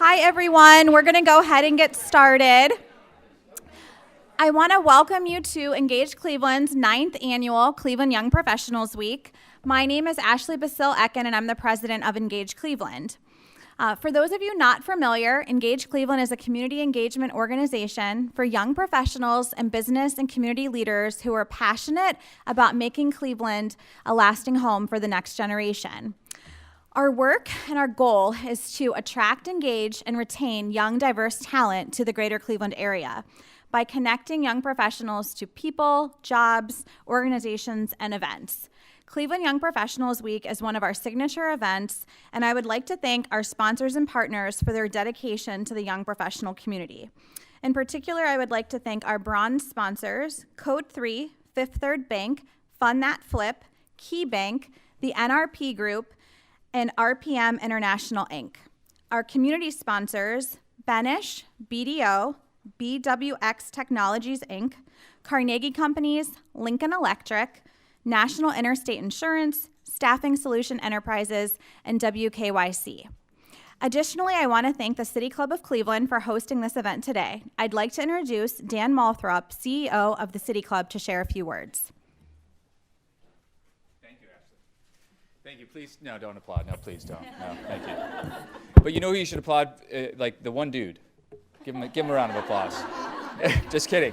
Hi, everyone. We're going to go ahead and get started. I want to welcome you to Engage Cleveland's 9th annual Cleveland Young Professionals Week. My name is Ashley Basil-Ecken, and I'm the president of Engage Cleveland. For those of you not familiar, Engage Cleveland is a community engagement organization for young professionals and business and community leaders who are passionate about making Cleveland a lasting home for the next generation. Our work and our goal is to attract, engage, and retain young, diverse talent to the greater Cleveland area by connecting young professionals to people, jobs, organizations, and events. Cleveland Young Professionals Week is one of our signature events, and I would like to thank our sponsors and partners for their dedication to the young professional community. In particular, I would like to thank our bronze sponsors, Code 3, Fifth Third Bank, Fund That Flip, Key Bank, the NRP Group, and RPM International, Inc. Our community sponsors, Benish, BDO, BWX Technologies, Inc., Carnegie Companies, Lincoln Electric, National Interstate Insurance, Staffing Solution Enterprises, and WKYC. Additionally, I want to thank the City Club of Cleveland for hosting this event today. I'd like to introduce Dan Malthrop, CEO of the City Club, to share a few words. Thank you. Please, no, don't applaud. No, please don't. No, thank you. But you know who you should applaud? Like the one dude. Give him a round of applause. Just kidding.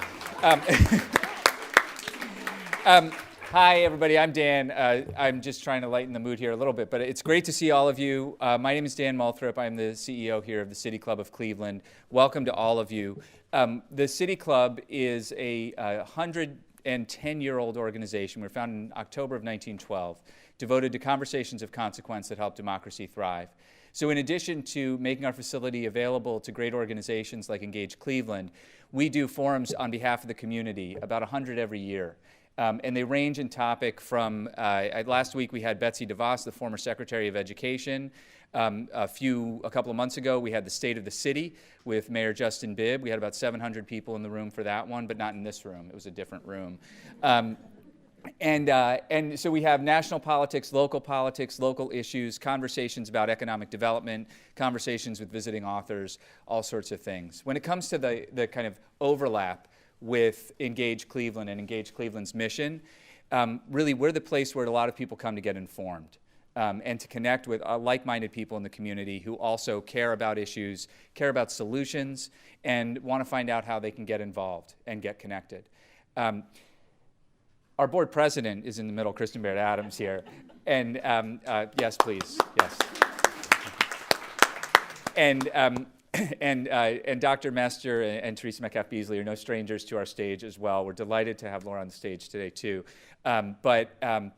Hi, everybody. I'm Dan. I'm just trying to lighten the mood here a little bit, but it's great to see all of you. My name is Dan Malthrop. I'm the CEO here of the City Club of Cleveland. Welcome to all of you. The City Club is a 110-year-old organization. We were founded in October of 1912. Devoted to conversations of consequence that help democracy thrive. So in addition to making our facility available to great organizations like Engage Cleveland, we do forums on behalf of the community, about 100 every year. And they range in topic from, last week we had Betsy DeVos, the former Secretary of Education. A couple of months ago, we had the State of the City with Mayor Justin Bibb. We had about 700 people in the room for that one, but not in this room. It was a different room. And so we have national politics, local issues, conversations about economic development, conversations with visiting authors, all sorts of things. When it comes to the kind of overlap with Engage Cleveland and Engage Cleveland's mission, really we're the place where a lot of people come to get informed and to connect with like-minded people in the community who also care about issues, care about solutions, and want to find out how they can get involved and get connected. Our board president is in the middle, Kristen Baird Adams here. And yes, please, yes. And Dr. Mester and Teresa Metcalf Beasley are no strangers to our stage as well. We're delighted to have Laura on the stage today too. But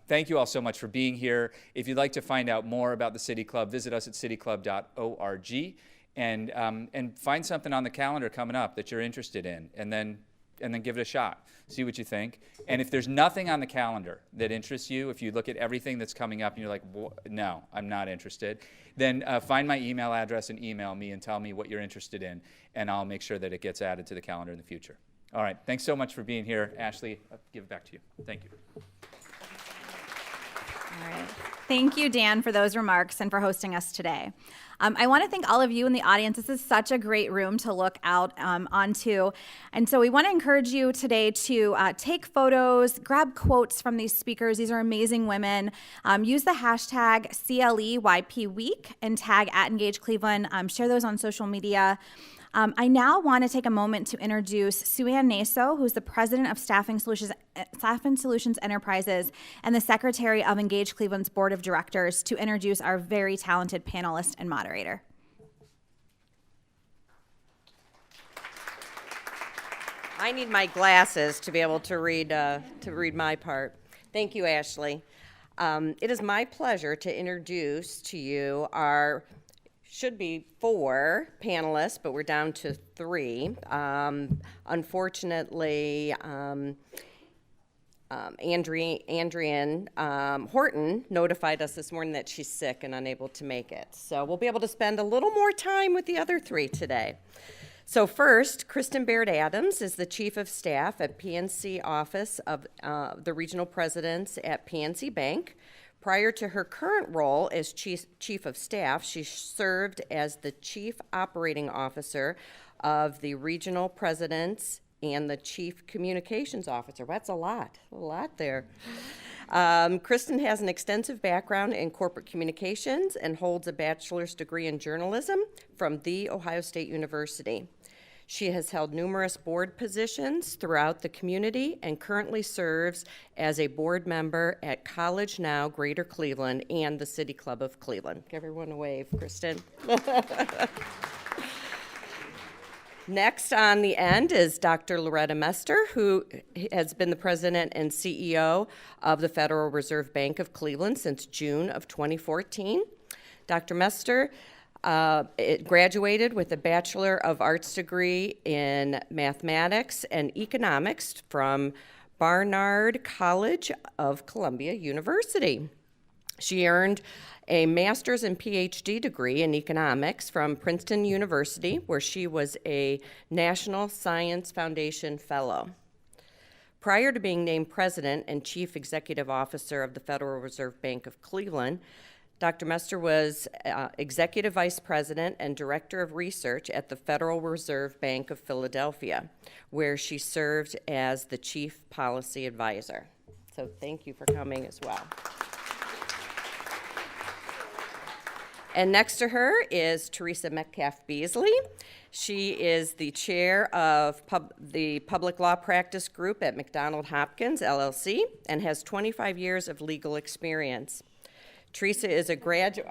thank you all so much for being here. If you'd like to find out more about the City Club, visit us at cityclub.org and find something on the calendar coming up that you're interested in, and then give it a shot. See what you think. And if there's nothing on the calendar that interests you, if you look at everything that's coming up and you're like, no, I'm not interested, then find my email address and email me and tell me what you're interested in, and I'll make sure that it gets added to the calendar in the future. All right, thanks so much for being here. Ashley, I'll give it back to you. Thank you. All right. Thank you, Dan, for those remarks and for hosting us today. I want to thank all of you in the audience. This is such a great room to look out onto. And so we want to encourage you today to take photos, grab quotes from these speakers. These are amazing women. Use the hashtag CLEYPWeek and tag @EngageCleveland. Share those on social media. I now want to take a moment to introduce Sue-Ann Naso, who's the president of Staffing Solutions Enterprises and the secretary of Engage Cleveland's board of directors, to introduce our very talented panelist and moderator. I need my glasses to be able to read my part. Thank you, Ashley. It is my pleasure to introduce to you our should be 4 panelists, but we're down to 3. Unfortunately, Andrian Horton notified us this morning that she's sick and unable to make it. So we'll be able to spend a little more time with the other 3 today. So first, Kristen Baird Adams is the Chief of Staff at PNC Office of the Regional Presidents at PNC Bank. Prior to her current role as Chief of Staff, she served as the Chief Operating Officer of the Regional Presidents and the Chief Communications Officer. That's a lot there. Kristen has an extensive background in corporate communications and holds a bachelor's degree in journalism from The Ohio State University. She has held numerous board positions throughout the community and currently serves as a board member at College Now Greater Cleveland and the City Club of Cleveland. Give everyone a wave, Kristen. Next on the end is Dr. Loretta Mester, who has been the president and CEO of the Federal Reserve Bank of Cleveland since June of 2014. Dr. Mester graduated with a Bachelor of Arts degree in mathematics and economics from Barnard College of Columbia University. She earned a master's and PhD degree in economics from Princeton University, where she was a National Science Foundation Fellow. Prior to being named President and Chief Executive Officer of the Federal Reserve Bank of Cleveland, Dr. Mester was Executive Vice President and Director of Research at the Federal Reserve Bank of Philadelphia, where she served as the Chief Policy Advisor. So thank you for coming as well. And next to her is Teresa Metcalf Beasley. She is the chair of the Public Law Practice Group at McDonald Hopkins, LLC, and has 25 years of legal experience. Teresa is a graduate,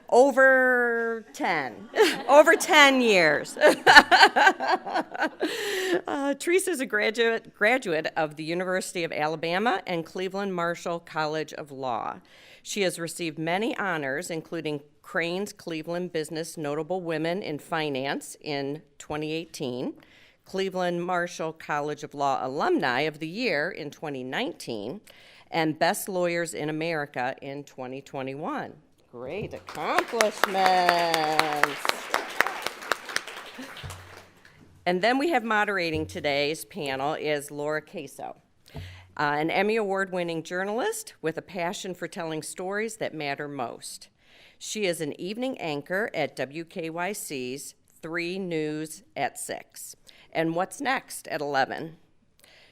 over 10 years. Teresa is a graduate of the University of Alabama and Cleveland Marshall College of Law. She has received many honors, including Crane's Cleveland Business Notable Women in Finance in 2018, Cleveland Marshall College of Law Alumni of the Year in 2019, and Best Lawyers in America in 2021. Great accomplishments. And then we have moderating today's panel is Laura Queso, an Emmy Award-winning journalist with a passion for telling stories that matter most. She is an evening anchor at WKYC's 3 News at 6 and What's Next at 11.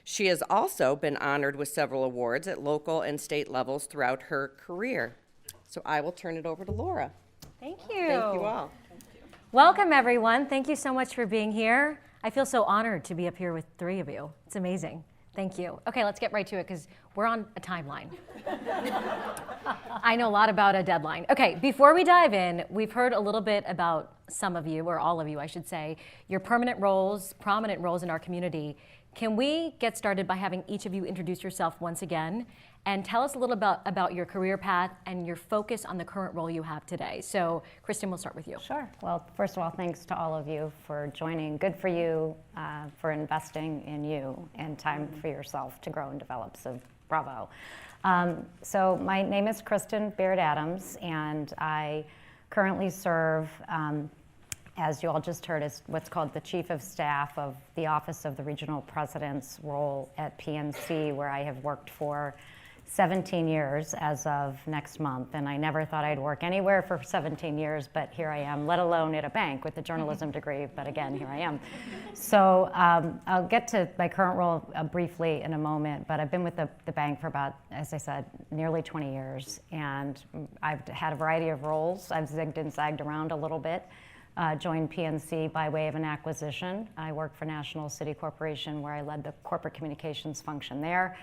She has also been honored with several awards at local and state levels throughout her career. So I will turn it over to Laura. Thank you. Thank you all. Welcome, everyone. Thank you so much for being here. I feel so honored to be up here with 3 of you. It's amazing. Thank you. Okay, let's get right to it because we're on a timeline. I know a lot about a deadline. Okay, before we dive in, we've heard a little bit about some of you, or all of you, I should say, your prominent roles in our community. Can we get started by having each of you introduce yourself once again and tell us a little about your career path and your focus on the current role you have today? So, Kristen, we'll start with you. Sure. Well, first of all, thanks to all of you for joining. Good for you for investing in you and time for yourself to grow and develop. So, bravo. So, my name is Kristen Baird Adams, and I currently serve as you all just heard, is what's called the Chief of Staff of the Office of the Regional President's role at PNC, where I have worked for 17 years as of next month. And I never thought I'd work anywhere for 17 years, but here I am, let alone at a bank with a journalism degree, but again, here I am. So I'll get to my current role briefly in a moment, but I've been with the bank for about, as I said, nearly 20 years. And I've had a variety of roles. I've zigged and zagged around a little bit. Joined PNC by way of an acquisition. I worked for National City Corporation, where I led the corporate communications function there.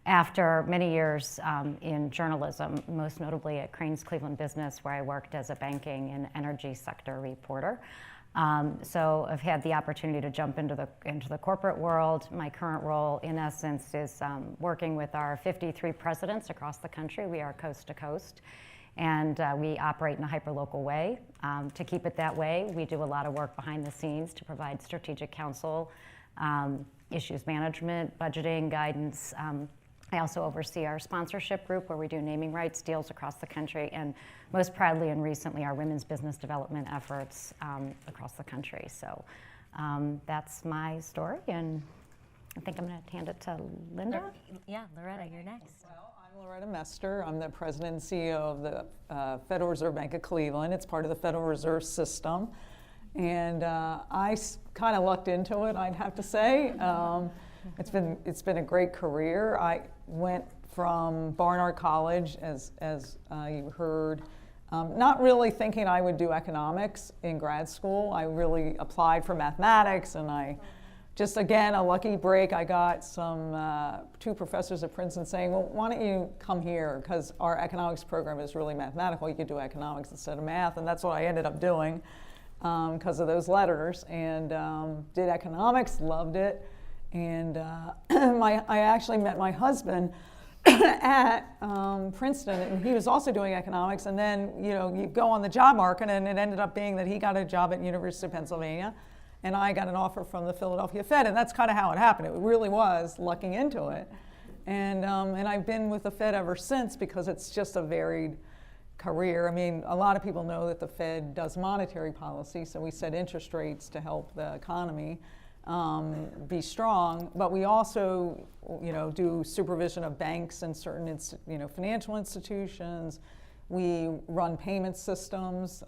After many years in journalism, most notably at Crane's Cleveland Business, where I worked as a banking and energy sector reporter. So I've had the opportunity to jump into the corporate world. My current role, in essence, is working with our 53 presidents across the country. We are coast to coast. And we operate in a hyperlocal way. To keep it that way, we do a lot of work behind the scenes to provide strategic counsel, issues management, budgeting, guidance. I also oversee our sponsorship group, where we do naming rights deals across the country, and most proudly and recently, our women's business development efforts across the country. So that's my story, and I think I'm going to hand it to Linda. Yeah, Loretta, you're next. Well, I'm I'm Loretta Mester. I'm the president and CEO of the Federal Reserve Bank of Cleveland. It's part of the Federal Reserve System. And I kind of lucked into it, I'd have to say. It's been a great career. I went from Barnard College, as you heard, not really thinking I would do economics in grad school. I really applied for mathematics, and I just, again, a lucky break. I got two professors at Princeton saying, well, why don't you come here? Because our economics program is really mathematical. You could do economics instead of math, and that's what I ended up doing because of those letters. And did economics, loved it. And I actually met my husband at Princeton, and he was also doing economics. And then, you go on the job market, and it ended up being that he got a job at University of Pennsylvania, and I got an offer from the Philadelphia Fed, and that's kind of how it happened. It really was lucking into it. And I've been with the Fed ever since because it's just a varied career. I mean, a lot of people know that the Fed does monetary policy, so we set interest rates to help the economy be strong, but we also, do supervision of banks and certain, financial institutions. We run payment systems.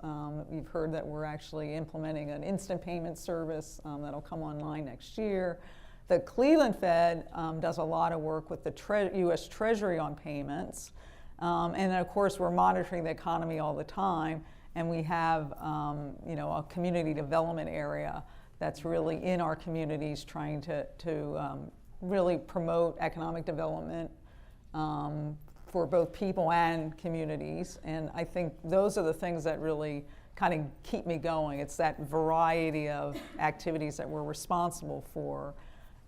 You've heard that we're actually implementing an instant payment service that'll come online next year. The Cleveland Fed does a lot of work with the U.S. Treasury on payments. And then, of course, we're monitoring the economy all the time. And we have, a community development area that's really in our communities trying to really promote economic development for both people and communities. And I think those are the things that really kind of keep me going. It's that variety of activities that we're responsible for,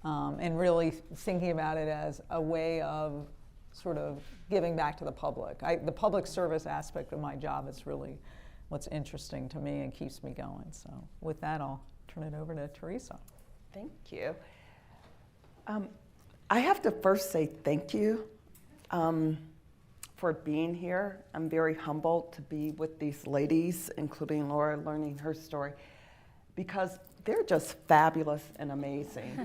and really thinking about it as a way of sort of giving back to the public. The public service aspect of my job is really what's interesting to me and keeps me going. So with that, I'll turn it over to Teresa. Thank you. I have to first say thank you for being here. I'm very humbled to be with these ladies, including Laura, learning her story, because they're just fabulous and amazing.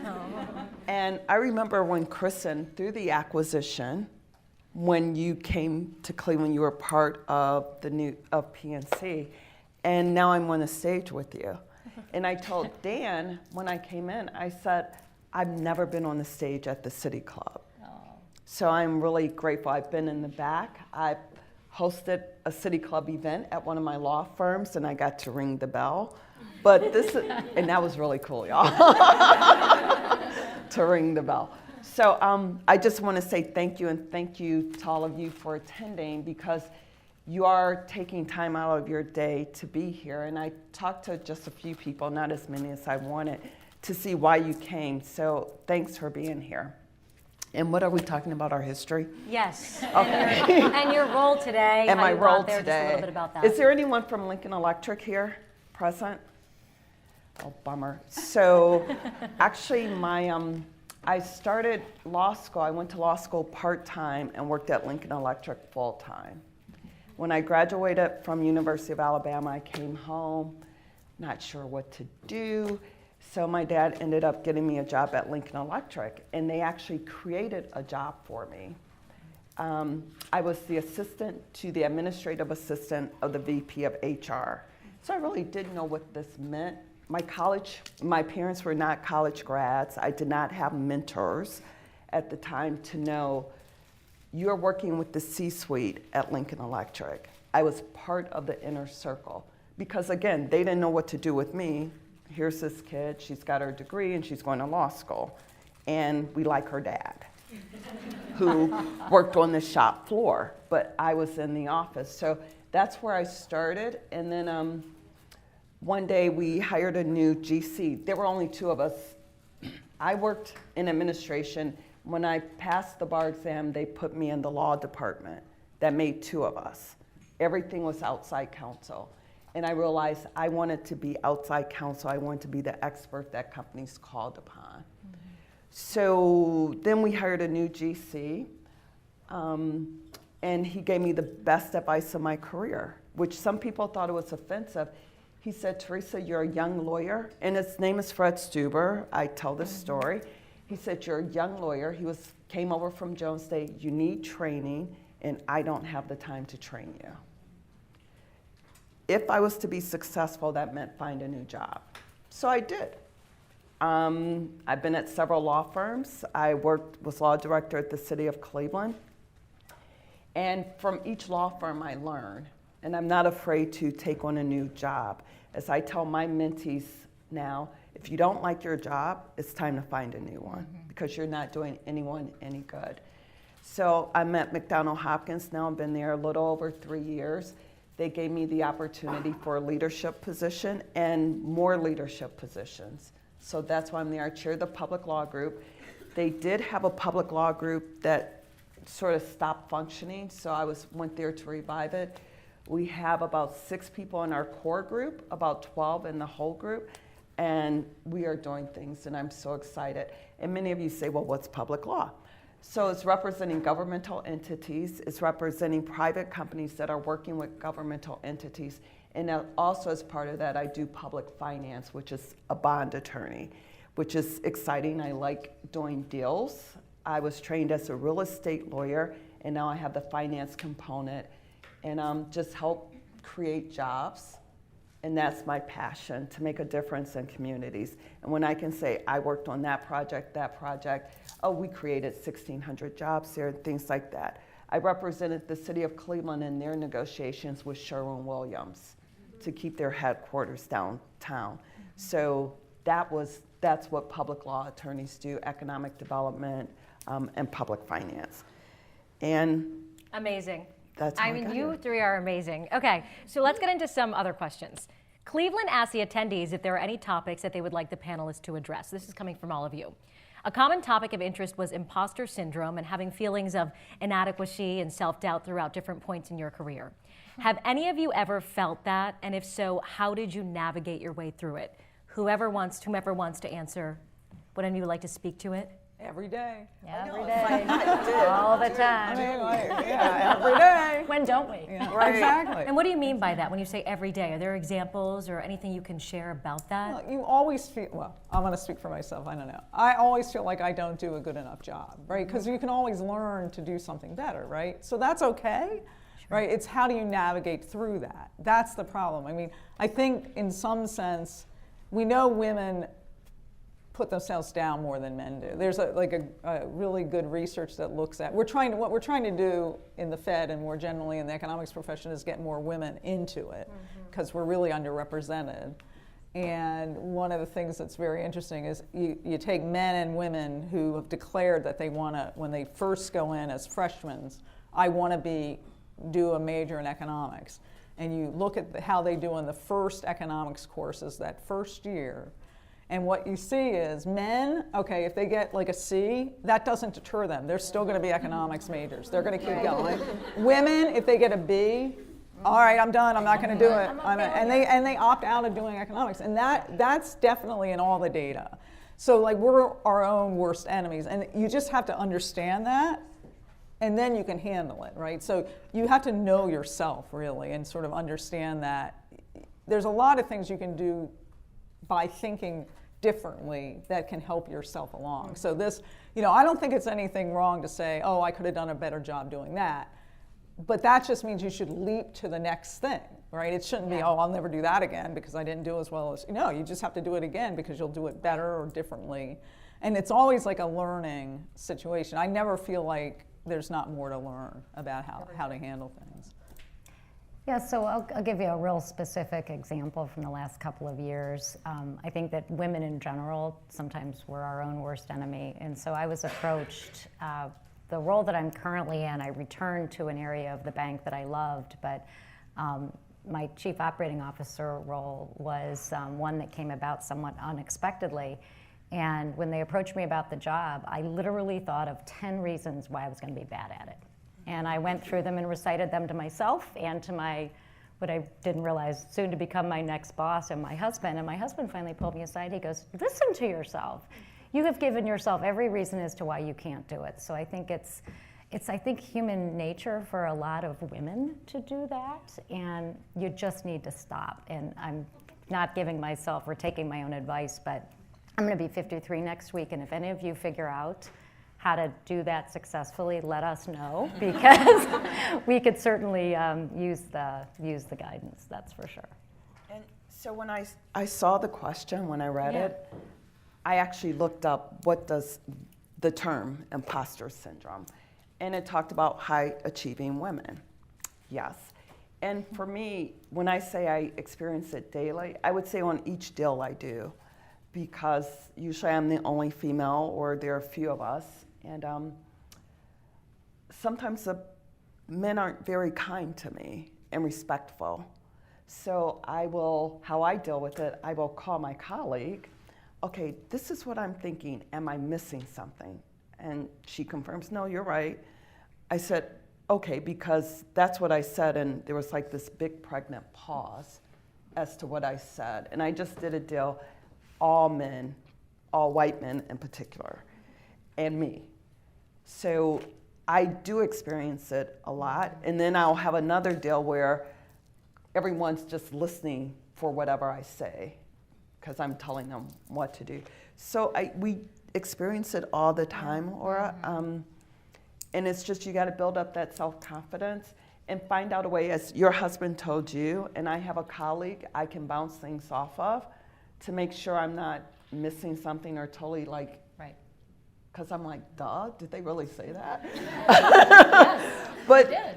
And I remember when Kristen, through the acquisition, when you came to Cleveland, you were part of of PNC, and now I'm on the stage with you. And I told Dan when I came in, I said, I've never been on the stage at the City Club. So I'm really grateful. I've been in the back. I hosted a City Club event at one of my law firms, and I got to ring the bell. But and that was really cool, y'all, to ring the bell. So I just want to say thank you, and thank you to all of you for attending, because you are taking time out of your day to be here. And I talked to just a few people, not as many as I wanted, to see why you came. So thanks for being here. And what are we talking about, our history? Yes. Okay. And your role today. And how my you role got there, today. Just a little bit about that. Is there anyone from Lincoln Electric here present? Oh, bummer. So actually I started law school. I went to law school part-time and worked at Lincoln Electric full-time. When I graduated from University of Alabama, I came home, not sure what to do. So my dad ended up getting me a job at Lincoln Electric, and they actually created a job for me. I was the assistant to the administrative assistant of the VP of HR. So I really didn't know what this meant. My parents were not college grads. I did not have mentors at the time to know you're working with the C-suite at Lincoln Electric. I was part of the inner circle because, again, they didn't know what to do with me. Here's this kid, she's got her degree and she's going to law school. And we like her dad, who worked on the shop floor, but I was in the office. So that's where I started. And then one day we hired a new GC. There were only two of us. I worked in administration. When I passed the bar exam, they put me in the law department. That made two of us. Everything was outside counsel. And I realized I wanted to be outside counsel. I wanted to be the expert that companies called upon. Mm-hmm. So then we hired a new GC, and he gave me the best advice of my career, which some people thought it was offensive. He said, Teresa, you're a young lawyer, and his name is Fred Stuber. I tell this story. He said, you're a young lawyer. He came over from Jones Day. You need training, and I don't have the time to train you. If I was to be successful, that meant find a new job. So I did. I've been at several law firms. I was law director at the City of Cleveland. And from each law firm I learn, and I'm not afraid to take on a new job. As I tell my mentees now, if you don't like your job, it's time to find a new one because you're not doing anyone any good. So I'm at McDonald Hopkins now. I've been there a little over 3 years. They gave me the opportunity for a leadership position and more leadership positions. So that's why I'm there. I chair the public law group. They did have a public law group that sort of stopped functioning, so I went there to revive it. We have about 6 people in our core group, about 12 in the whole group, and we are doing things, and I'm so excited. And many of you say, well, what's public law? So it's representing governmental entities, it's representing private companies that are working with governmental entities, and also as part of that, I do public finance, which is a bond attorney, which is exciting. I like doing deals. I was trained as a real estate lawyer, and now I have the finance component, and just help create jobs. And that's my passion, to make a difference in communities. And when I can say, I worked on that project, oh, we created 1,600 jobs there, things like that. I represented the City of Cleveland in their negotiations with Sherwin-Williams to keep their headquarters downtown. So that's what public law attorneys do, economic development and public finance. And Amazing. that's how I mean, got you here. three are amazing. Okay, so let's get into some other questions. Cleveland asked the attendees if there are any topics that they would like the panelists to address. This is coming from all of you. A common topic of interest was imposter syndrome and having feelings of inadequacy and self-doubt throughout different points in your career. Have any of you ever felt that? And if so, how did you navigate your way through it? Whomever wants to answer, would any of you like to speak to it? Every day. Every day, all the I time. mean, like, yeah, every day. When don't we? Yeah, Right. Exactly. And what do you mean by that when you say every day? Are there examples or anything you can share about that? Well, you always feel, well, I'm going to speak for myself, I don't know. I always feel like I don't do a good enough job, right? Because you can always learn to do something better, right? So that's okay, right? It's how do you navigate through that? That's the problem. I mean, I think in some sense, we know women put themselves down more than men do. There's a really good research that looks at, what we're trying to do in the Fed and more generally in the economics profession is get more women into it because we're really underrepresented. And one of the things that's very interesting is you take men and women who have declared that they want to, when they first go in as freshmen, I want to do a major in economics. And you look at how they do in the first economics courses that first year. And what you see is men, okay, if they get like a C, that doesn't deter them. They're still going to be economics majors. They're going to keep going. Women, if they get a B, all right, I'm done. I'm not going to do it. And they opt out of doing economics. And that's definitely in all the data. So like we're our own worst enemies. And you just have to understand that. And then you can handle it, right? So you have to know yourself really and sort of understand that there's a lot of things you can do by thinking differently that can help yourself along. So this, I don't think it's anything wrong to say, oh, I could have done a better job doing that. But that just means you should leap to the next thing, right? It shouldn't be, oh, I'll never do that again because I didn't do as well as, no, you just have to do it again because you'll do it better or differently. And it's always like a learning situation. I never feel like there's not more to learn about how to handle things. Yeah, so I'll give you a real specific example from the last couple of years. I think that women in general, sometimes we're our own worst enemy. And so I was approached, the role that I'm currently in, I returned to an area of the bank that I loved, but my chief operating officer role was one that came about somewhat unexpectedly. And when they approached me about the job, I literally thought of 10 reasons why I was going to be bad at it. And I went through them and recited them to myself and to what I didn't realize, soon to become my next boss and my husband. And my husband finally pulled me aside. He goes, listen to yourself. You have given yourself every reason as to why you can't do it. So I think it's human nature for a lot of women to do that. And you just need to stop. And I'm not giving myself or taking my own advice, but I'm going to be 53 next week, and if any of you figure out how to do that successfully, let us know, because we could certainly use the guidance, that's for sure. And so when I saw the question, when I read it, I actually looked up what does the term imposter syndrome, and it talked about high achieving women. Yes. And for me, when I say I experience it daily, I would say on each deal I do, because usually I'm the only female, or there are a few of us, and sometimes the men aren't very kind to me and respectful. So how I deal with it, I will call my colleague, okay, this is what I'm thinking, am I missing something? And she confirms, no, you're right. I said, okay, because that's what I said, and there was like this big pregnant pause as to what I said. And I just did a deal, all men, all white men in particular, and me. So I do experience it a lot, and then I'll have another deal where everyone's just listening for whatever I say, because I'm telling them what to do. So we experience it all the time, Laura. And it's just, you got to build up that self-confidence and find out a way, as your husband told you, and I have a colleague I can bounce things off of to make sure I'm not missing something or totally like, Right. because I'm like, duh, did they really say that? Yes, But you did.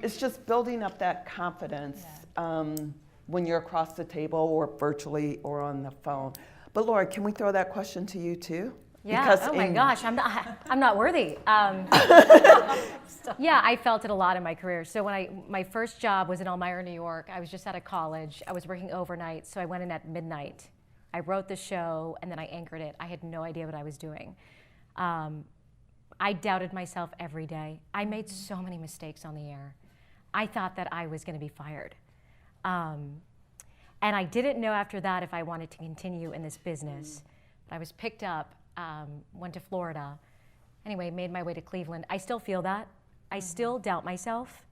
it's just building up that confidence when you're across the table or virtually or on the phone. But Laura, can we throw that question to you too? Yeah. Because oh my gosh, I'm not worthy. Yeah, I felt it a lot in my career. So when my first job was in Elmira, New York. I was just out of college. I was working overnight, so I went in at midnight. I wrote the show, and then I anchored it. I had no idea what I was doing. I doubted myself every day. I made so many mistakes on the air. I thought that I was going to be fired. And I didn't know after that if I wanted to continue in this business. But I was picked up, went to Florida. Anyway, made my way to Cleveland. I still feel that. I still doubt myself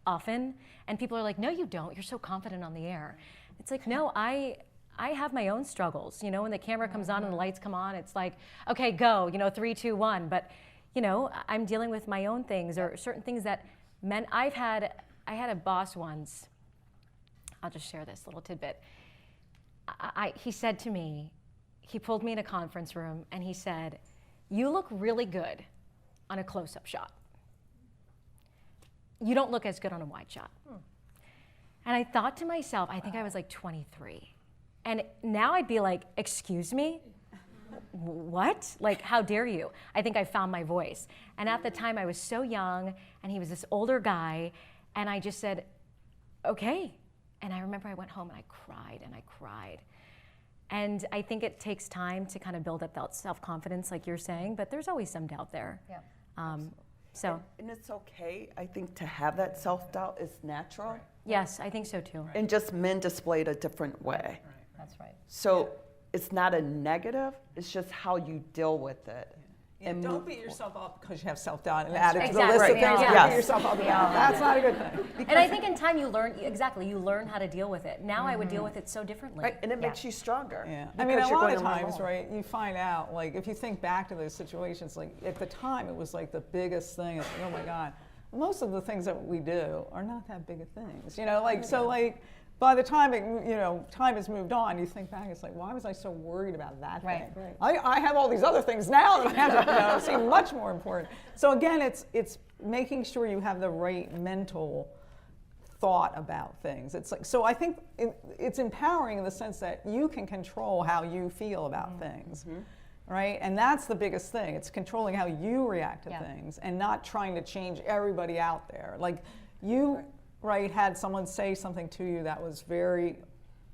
often. And people are like, no, you don't. You're so confident on the air. It's like, no, I have my own struggles. You know, when the camera comes on and the lights come on, it's like, okay, go, 3, 2, 1. But, I'm dealing with my own things or certain things that men, I had a boss once. I'll just share this little tidbit. He said to me, he pulled me in a conference room and he said, you look really good on a close-up shot. You don't look as good on a wide shot. And I thought to myself, I think I was like 23. And now I'd be like, excuse me? What? Like, how dare you? I think I found my voice. And at the time I was so young and he was this older guy and I just said, okay. And I remember I went home and I cried and I cried. And I think it takes time to kind of build up that self-confidence like you're saying, but there's always some doubt there. Yeah. And it's okay, I think, to have that self-doubt. It's natural. Yes, I think so too. And just men display it a different way. That's right. So it's not a negative, it's just how you deal with it. And And don't move beat yourself up because you have self-doubt and That's add it to right. the list of Exactly. things Yeah. to beat yourself up about. That's not a good thing. And I think in time you learn how to deal with it. Now I would deal with it so differently. Right, and it makes you stronger. Yeah, I mean, because a you're lot going of to learn times, more. right, you find out, like, if you think back to those situations, like, at the time, it was like the biggest thing, it's like, oh my God. Most of the things that we do are not that big of things, so, like, by the time time has moved on, you think back, it's like, why was I so worried about that Right. thing? I have all these other things now that I have to, seem much more important. So again, it's making sure you have the right mental thought about things. It's like, so I think it's empowering in the sense that you can control how you feel about things. Right? And that's the biggest thing. It's controlling how you react to things and not trying to change everybody out there. Like you, right, had someone say something to you that was very,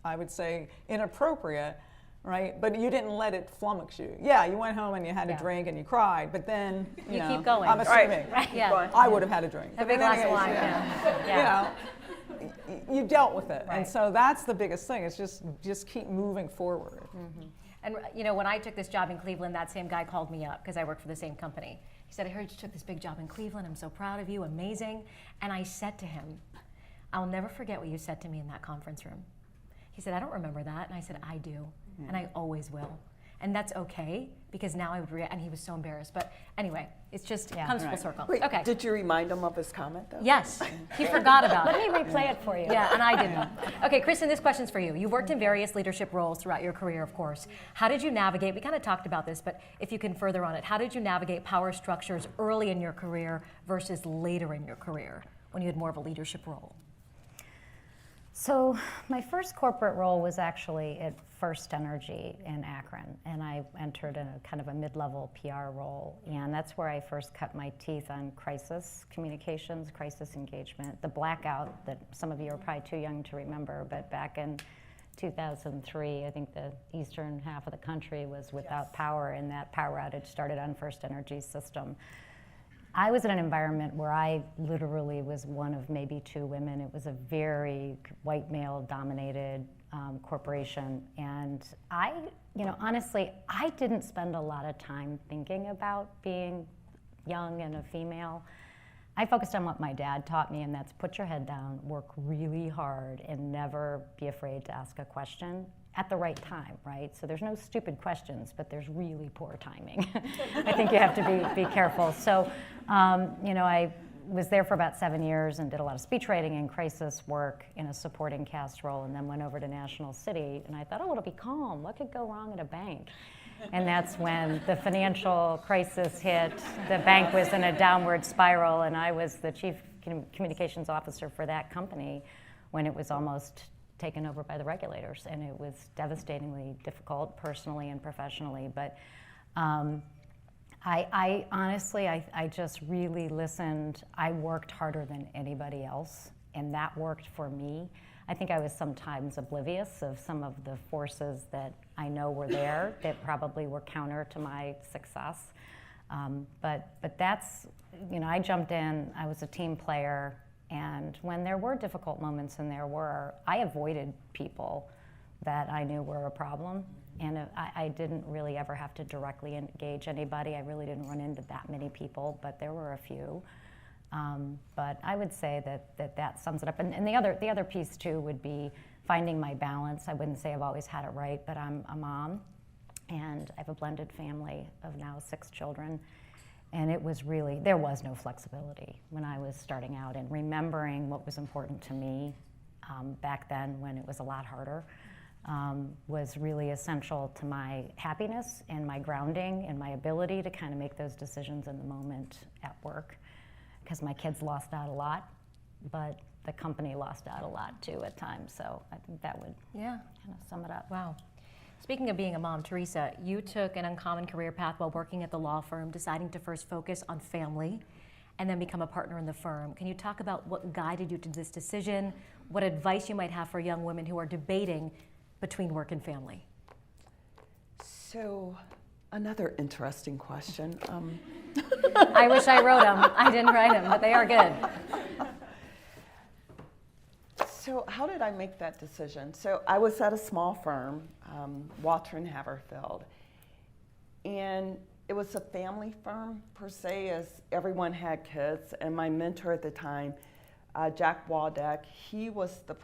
I would say, inappropriate, right? But you didn't let it flummox you. Yeah, you went home and you had a drink and you cried, but then, You know, keep going. I'm assuming. Right, yeah. I would have had a drink. A But big in glass any of case, wine, yeah. You dealt with it. Right. And so that's the biggest thing. It's just keep moving forward. And when I took this job in Cleveland, that same guy called me up because I worked for the same company. He said, I heard you took this big job in Cleveland. I'm so proud of you, amazing. And I said to him, I'll never forget what you said to me in that conference room. He He said, I don't remember that. And I said, I do, and I always will. And that's okay, because now I would react, and he was so embarrassed. But anyway, it's just comes full circle. Wait, Okay. did you remind him of his comment, though? Yes, he forgot about Let it. me replay it for you. Yeah, and I didn't. Okay, Kristen, this question's for you. You've worked in various leadership roles throughout your career, of course. How did you navigate, we kind of talked about this, but if you can further on it, how did you navigate power structures early in your career versus later in your career when you had more of a leadership role? So my first corporate role was actually at First Energy in Akron, and I entered in a kind of a mid-level PR role, and that's where I first cut my teeth on crisis communications, crisis engagement, the blackout that some of you are probably too young to remember, but back in 2003, I think the eastern half of the country was without power, and that power outage started on First Energy's system. I was in an environment where I literally was one of maybe two women. It was a very white male-dominated corporation, and honestly, I didn't spend a lot of time thinking about being young and a female. I focused on what my dad taught me, and that's put your head down, work really hard, and never be afraid to ask a question at the right time, right? So there's no stupid questions, but there's really poor timing. I think you have to be careful. So, I was there for about 7 years and did a lot of speech writing and crisis work in a supporting cast role, and then went over to National City, and I thought, it'll be calm. What could go wrong at a bank? And that's when the financial crisis hit. The bank was in a downward spiral, and I was the chief communications officer for that company when it was almost taken over by the regulators, and it was devastatingly difficult personally and professionally. But I honestly, I just really listened. I worked harder than anybody else, and that worked for me. I think I was sometimes oblivious of some of the forces that I know were there that probably were counter to my success. But that's, I jumped in, I was a team player, and when there were difficult moments, and I avoided people that I knew were a problem. And I didn't really ever have to directly engage anybody. I really didn't run into that many people, but there were a few. But I would say that sums it up. And the other piece too would be finding my balance. I wouldn't say I've always had it right, but I'm a mom, and I have a blended family of now 6 children. And there was no flexibility when I was starting out, and remembering what was important to me back then when it was a lot harder was really essential to my happiness and my grounding and my ability to kind of make those decisions in the moment at work. Because my kids lost out a lot, but the company lost out a lot too at times. So I think that would kind of sum it up. Wow. Speaking of being a mom, Teresa, you took an uncommon career path while working at the law firm, deciding to first focus on family and then become a partner in the firm. Can you talk about what guided you to this decision? What advice you might have for young women who are debating between work and family? So, another interesting question. I wish I wrote them. I didn't write them, but they are good. So how did I make that decision? So I was at a small firm, Walter and Haverfield, and it was a family firm per se, as everyone had kids. And my mentor at the time, Jack Waldeck, he was the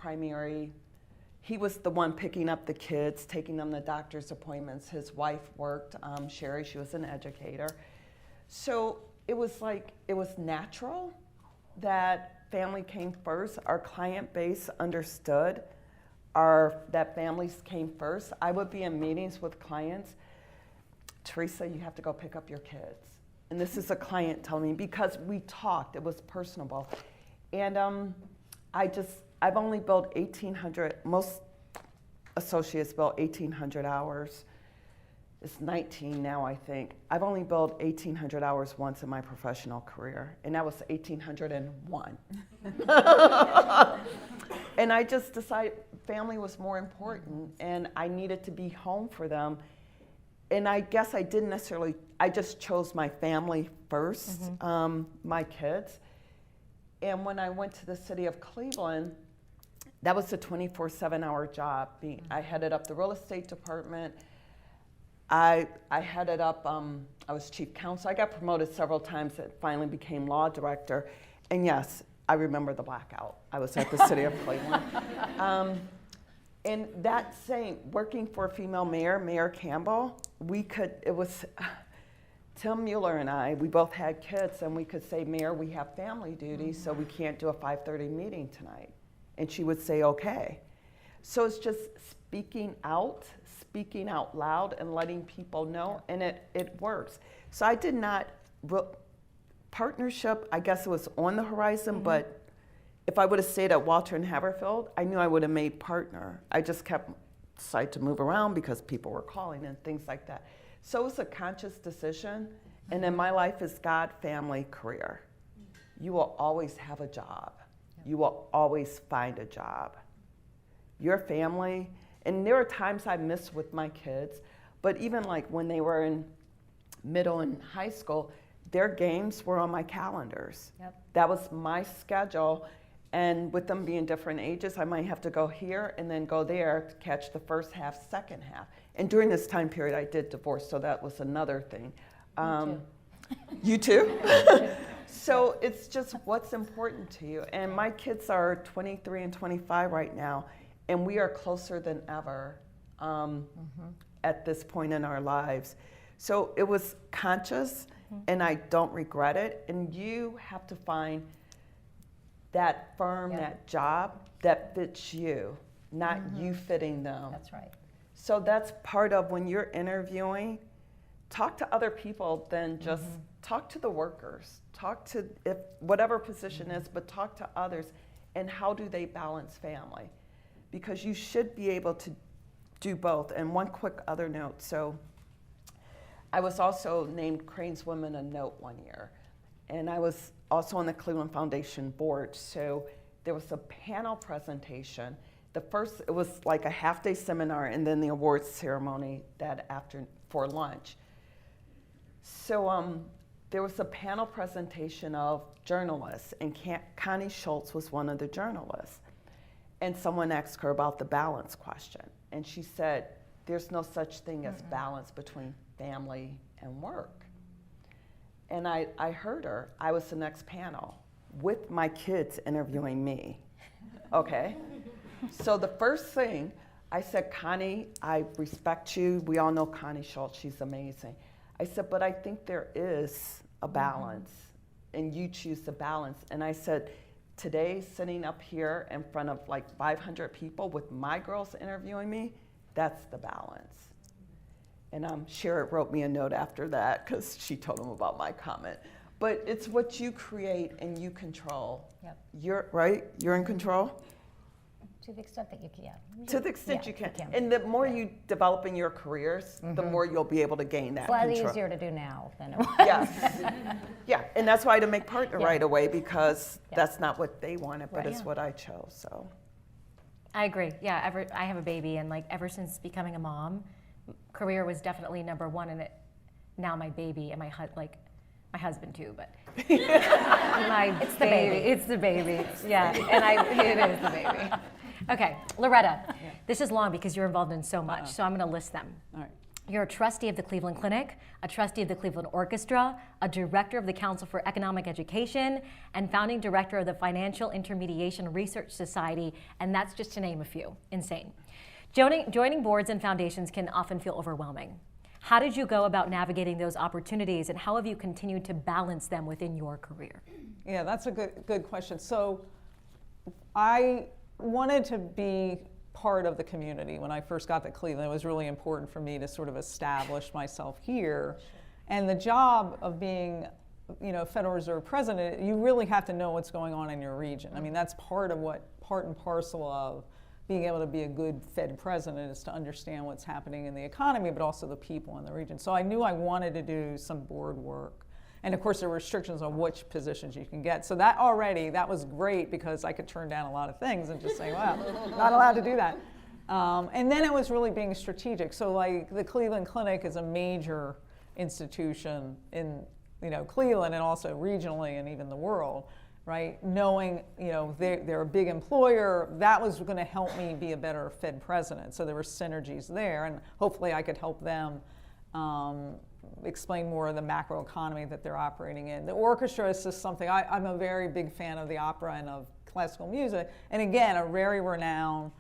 one picking up the kids, taking them to doctor's appointments. His wife worked, Sherry, she was an educator. So it was natural that family came first. Our client base understood that families came first. I would be in meetings with clients. Teresa, you have to go pick up your kids. And this is a client telling me, because we talked, it was personable. And I've only billed 1,800, most associates bill 1,800 hours. It's 19 now, I think. I've only billed 1,800 hours once in my professional career, and that was 1,801. And I just decided family was more important, and I needed to be home for them. And I guess I just chose my family first, my kids. And when I went to the city of Cleveland, that was a 24/7 hour job. I headed up the real estate department. I headed up, I was chief counsel. I got promoted several times. It finally became law director. And yes, I remember the blackout. I was at the city of Cleveland. And that saying, working for a female mayor, Mayor Campbell, it was Tim Mueller and I, we both had kids, and we could say, Mayor, we have family duties, so we can't do a 5:30 meeting tonight. And she would say, okay. So it's just speaking out loud and letting people know, and it works. So I did not, partnership, I guess it was on the horizon, but if I would have stayed at Walter and Haverfield, I knew I would have made partner. I just decided to move around because people were calling and things like that. So it was a conscious decision. And in my life is God, family, career. You will always have a job. You will always find a job. Your family, and there are times I missed with my kids, but even like when they were in middle and high school, their games were on my calendars. Yep. That was my schedule. And with them being different ages, I might have to go here and then go there to catch the first half, second half. And during this time period, I did divorce, so that was another thing. You too? So it's just what's important to you. And my kids are 23 and 25 right now, and we are closer than ever at this point in our lives. So it was conscious, and I don't regret it. And you have to find that firm, that job that fits you, not you fitting them. That's right. So that's part of when you're interviewing, talk to other people than just talk to the workers. Talk to whatever position is, but talk to others. And how do they balance family? Because you should be able to do both. And one quick other note. So I was also named Crane's Women of Note one year. And I was also on the Cleveland Foundation board. So there was a panel presentation. It was like a half-day seminar and then the awards ceremony that after for lunch. So there was a panel presentation of journalists, and Connie Schultz was one of the journalists. And someone asked her about the balance question. And she said, there's no such thing as balance between family and work. And I heard her. I was the next panel with my kids interviewing me. Okay? So the first thing I said, Connie, I respect you. We all know Connie Schultz. She's amazing. I said, but I think there is a balance, and you choose the balance. And I said, today, sitting up here in front of like 500 people with my girls interviewing me, that's the balance. And Sherrod wrote me a note after that because she told him about my comment. But it's what you create and you control. Yep. You're in control? To the extent that you can. To the extent Yeah, you can. you can. And the more you develop in your careers, the more you'll be able to gain that It's a lot control. easier to do now than it was. Yes. Yeah, and that's why I didn't make partner Yeah. right away, because Yeah. that's not what they wanted, but Right. it's what I chose. So I agree. Yeah, I have a baby, and like ever since becoming a mom, career was definitely number one, and now my baby and my husband too, but it's the baby. It's the baby. Yeah, and it is the baby. Okay, Loretta, this is long because you're involved in so much, so I'm going to list them. All right. You're a trustee of the Cleveland Clinic, a trustee of the Cleveland Orchestra, a director of the Council for Economic Education, and founding director of the Financial Intermediation Research Society, and that's just to name a few. Insane. Joining boards and foundations can often feel overwhelming. How did you go about navigating those opportunities, and how have you continued to balance them within your career? Yeah, that's a good question. So I wanted to be part of the community. When I first got to Cleveland, it was really important for me to sort of establish myself here. Sure. And the job of being, Federal Reserve president, you really have to know what's going on in your region. I mean, that's part and parcel of being able to be a good Fed president, is to understand what's happening in the economy, but also the people in the region. So I knew I wanted to do some board work. And of course, there were restrictions on which positions you can get. So that was great, because I could turn down a lot of things and just say, well, not allowed to do that. And then it was really being strategic. So like the Cleveland Clinic is a major institution in Cleveland, and also regionally and even the world, right? Knowing they're a big employer, that was going to help me be a better Fed president. So there were synergies there, and hopefully I could help them explain more of the macro economy that they're operating in. The orchestra is just something, I'm a very big fan of the opera and of classical music. And again, a very renowned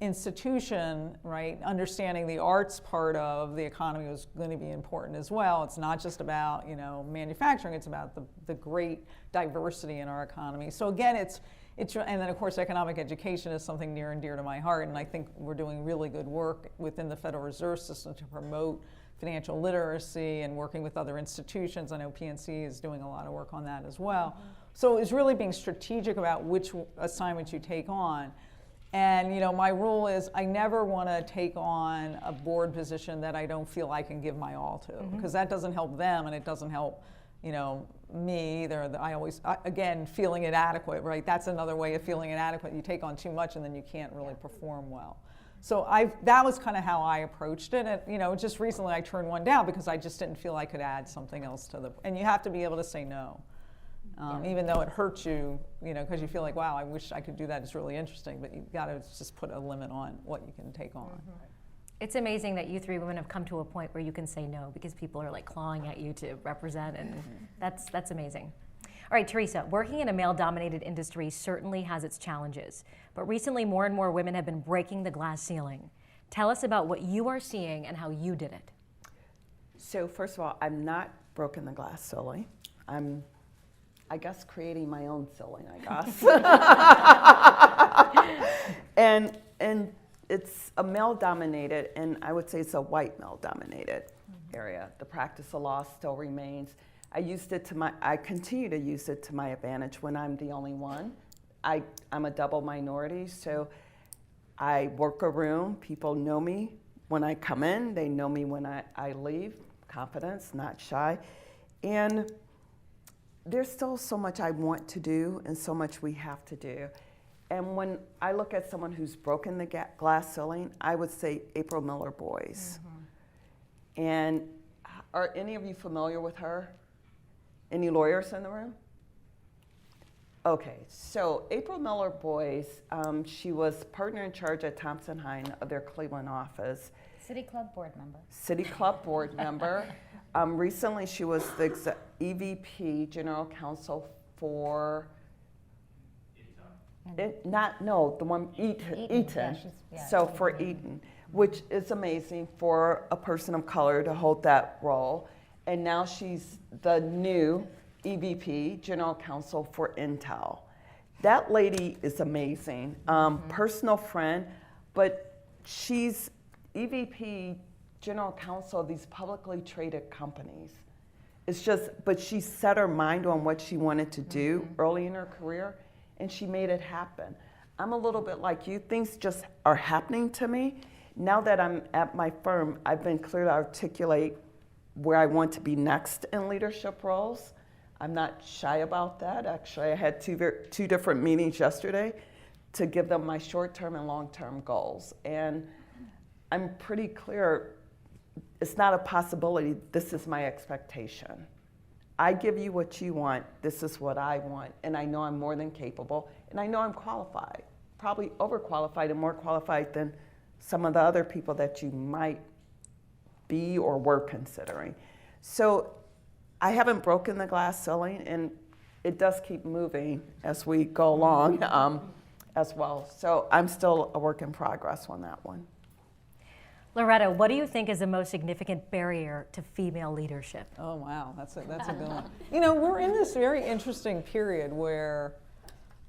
institution, right, understanding the arts part of the economy was going to be important as well. It's not just about, manufacturing, it's about the great diversity in our economy. So again, it's and then of course economic education is something near and dear to my heart, and I think we're doing really good work within the Federal Reserve System to promote financial literacy and working with other institutions. I know PNC is doing a lot of work on that as well. So it's really being strategic about which assignments you take on. And my rule is I never want to take on a board position that I don't feel I can give my all to, because that doesn't help them and it doesn't help me either. I always, again, feeling inadequate, right? That's another way of feeling inadequate. You take on too much and then you can't really perform well. So that was kind of how I approached it. And just recently I turned one down because I just didn't feel I could add something else to and you have to be able to say no. Even though it hurts you, because you feel like, wow, I wish I could do that. It's really interesting, but you've got to just put a limit on what you can take on. It's amazing that you three women have come to a point where you can say no because people are like clawing at you to represent, and that's amazing. All right, Teresa, working in a male-dominated industry certainly has its challenges, but recently more and more women have been breaking the glass ceiling. Tell us about what you are seeing and how you did it. So first of all, I'm not broken the glass ceiling. I'm, I guess, creating my own ceiling, I guess. and it's a male-dominated, and I would say it's a white male-dominated area. The practice of law still remains. I continue to use it to my advantage when I'm the only one. I'm a double minority, so I work a room. People know me when I come in. They know me when I leave. Confidence, not shy. And there's still so much I want to do and so much we have to do. And when I look at someone who's broken the glass ceiling, I would say April Miller Boyce. And are any of you familiar with her? Any lawyers in the room? Okay, so April Miller Boyce, she was partner in charge at Thompson Hine of their Cleveland office. City Club board member. City Club board member. Recently, she was the EVP, General Counsel for Eaton. So for Eaton, which is amazing for a person of color to hold that role. And now she's the new EVP, General Counsel for Intel. That lady is amazing. Personal friend, but she's EVP, General Counsel of these publicly traded companies. It's just, but she set her mind on what she wanted to do early in her career, and she made it happen. I'm a little bit like you. Things just are happening to me. Now that I'm at my firm, I've been clear to articulate where I want to be next in leadership roles. I'm not shy about that. Actually, I had two different meetings yesterday to give them my short-term and long-term goals. And I'm pretty clear, it's not a possibility, this is my expectation. I give you what you want, this is what I want, and I know I'm more than capable, and I know I'm qualified, probably overqualified and more qualified than some of the other people that you might be or were considering. So I haven't broken the glass ceiling, and it does keep moving as we go along as well. So I'm still a work in progress on that one. Loretta, what do you think is the most significant barrier to female leadership? Oh, wow, that's a good one. We're in this very interesting period where,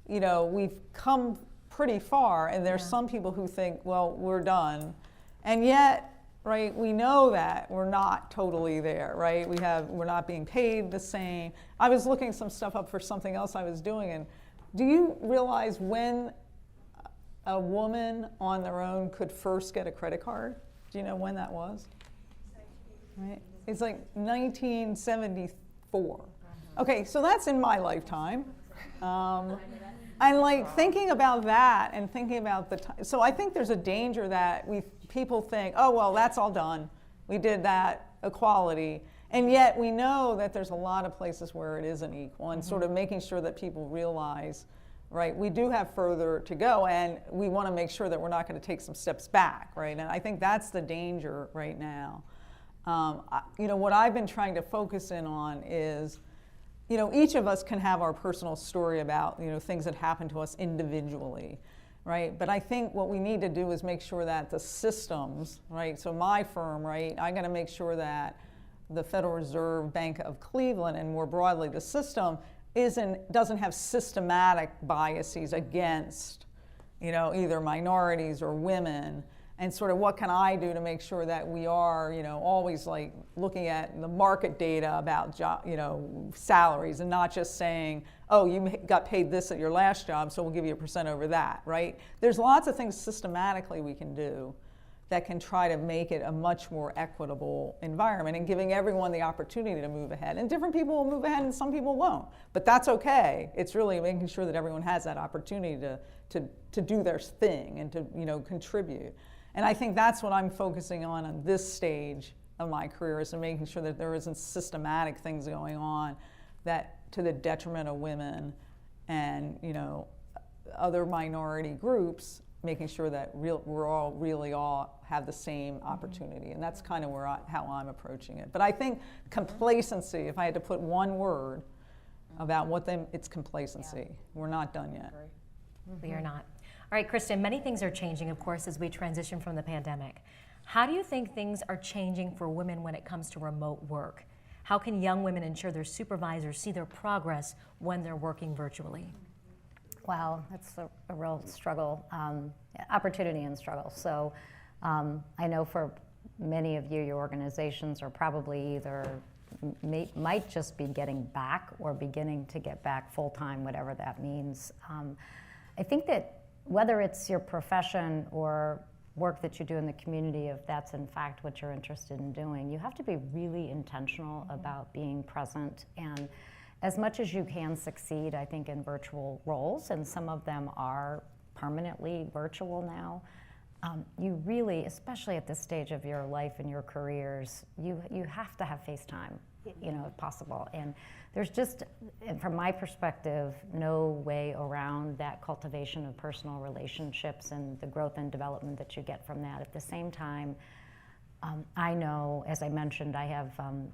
we've come pretty far, and there's some people who think, well, we're done. And yet, right, we know that we're not totally there, right? We're not being paid the same. I was looking some stuff up for something else I was doing, and do you realize when a woman on their own could first get a credit card? Do you know when that was? Right? It's like 1974. Okay, so that's in my lifetime. And like thinking about that and thinking about the time. So I think there's a danger that people think, oh, well, that's all done. We did that, equality. And yet we know that there's a lot of places where it isn't equal, and sort of making sure that people realize, right, we do have further to go, and we want to make sure that we're not going to take some steps back, right? And I think that's the danger right now. What I've been trying to focus in on is, each of us can have our personal story about, things that happen to us individually. right? But I think what we need to do is make sure that the systems, right? So my firm, right, I got to make sure that the Federal Reserve Bank of Cleveland and more broadly the system doesn't have systematic biases against, either minorities or women, and sort of what can I do to make sure that we are, always like looking at the market data about salaries and not just saying, oh, you got paid this at your last job, so we'll give you a % over that, right? There's lots of things systematically we can do that can try to make it a much more equitable environment and giving everyone the opportunity to move ahead. And different people will move ahead and some people won't. But that's okay. It's really making sure that everyone has that opportunity to do their thing and to contribute. And I think that's what I'm focusing on this stage of my career, is making sure that there isn't systematic things going on that to the detriment of women and other minority groups, making sure that we're all really have the same opportunity. And that's kind of how I'm approaching it. But I think complacency, if I had to put one word about it's complacency. Yeah. We're not done yet. We are not. All right, Kristen, many things are changing, of course, as we transition from the pandemic. How do you think things are changing for women when it comes to remote work? How can young women ensure their supervisors see their progress when they're working virtually? Well, it's a real struggle, opportunity and struggle. So I know for many of you, your organizations are probably either might just be getting back or beginning to get back full-time, whatever that means. I think that whether it's your profession or work that you do in the community, if that's in fact what you're interested in doing, you have to be really intentional about being present. And as much as you can succeed, I think, in virtual roles, and some of them are permanently virtual now, you really, especially at this stage of your life and your careers, you have to have face time, if possible. And there's just, from my perspective, no way around that cultivation of personal relationships and the growth and development that you get from that. At the same time, I know, as I mentioned,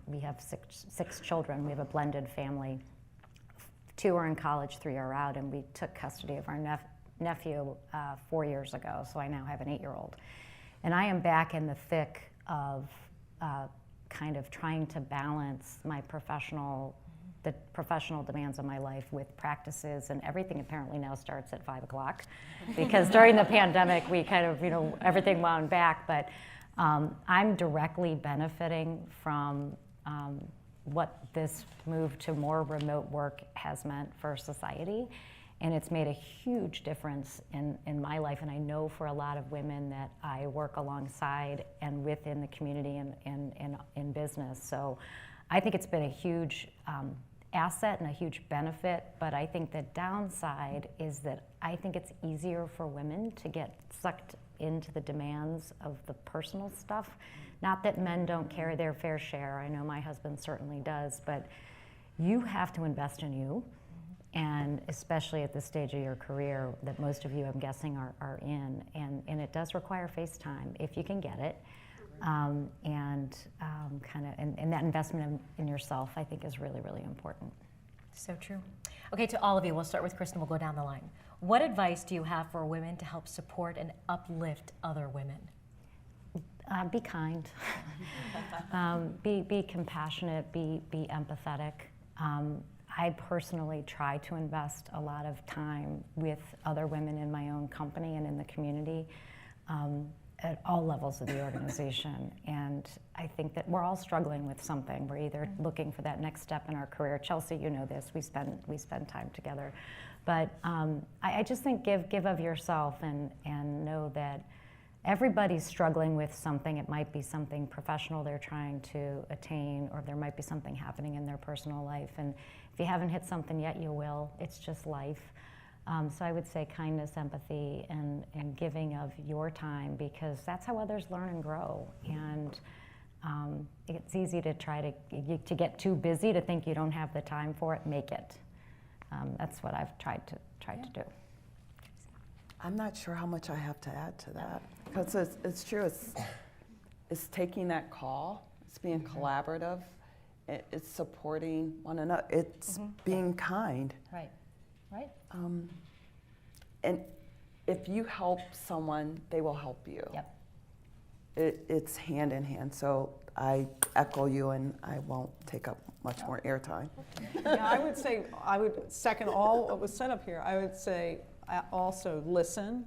we have six children. We have a blended family. 2 are in college, 3 are out, and we took custody of our nephew 4 years ago, so I now have an 8-year-old. And I am back in the thick of kind of trying to balance the professional demands of my life with practices, and everything apparently now starts at 5 o'clock because during the pandemic we kind of, everything wound back, but I'm directly benefiting from what this move to more remote work has meant for society. And it's made a huge difference in my life. And I know for a lot of women that I work alongside and within the community and in business. So I think it's been a huge asset and a huge benefit. But I think the downside is that I think it's easier for women to get sucked into the demands of the personal stuff. Not that men don't carry their fair share. I know my husband certainly does. But you have to invest in you. And especially at this stage of your career that most of you, I'm guessing, are in. And it does require face time if you can get it. And that investment in yourself, I think, is really, really important. So true. Okay, to all of you, we'll start with Kristen, we'll go down the line. What advice do you have for women to help support and uplift other women? Be kind. Be compassionate, be empathetic. I personally try to invest a lot of time with other women in my own company and in the community at all levels of the organization. And I think that we're all struggling with something. We're either looking for that next step in our career. Chelsea, you know this. We spend time together. But I just think give of yourself and know that everybody's struggling with something. It might be something professional they're trying to attain, or there might be something happening in their personal life. And if you haven't hit something yet, you will. It's just life. So I would say kindness, empathy, and giving of your time, because that's how others learn and grow. And it's easy to try to get too busy to think you don't have the time for it. Make it. That's what I've tried to do. I'm not sure how much I have to add to that, because it's true. It's taking that call. It's being collaborative. It's supporting one another. It's being kind. Right. And if you help someone, they will help you. Yep. It's hand in hand. So I echo you, and I won't take up much more airtime. Yeah, I would say, I would second all what was said up here. I would say also listen.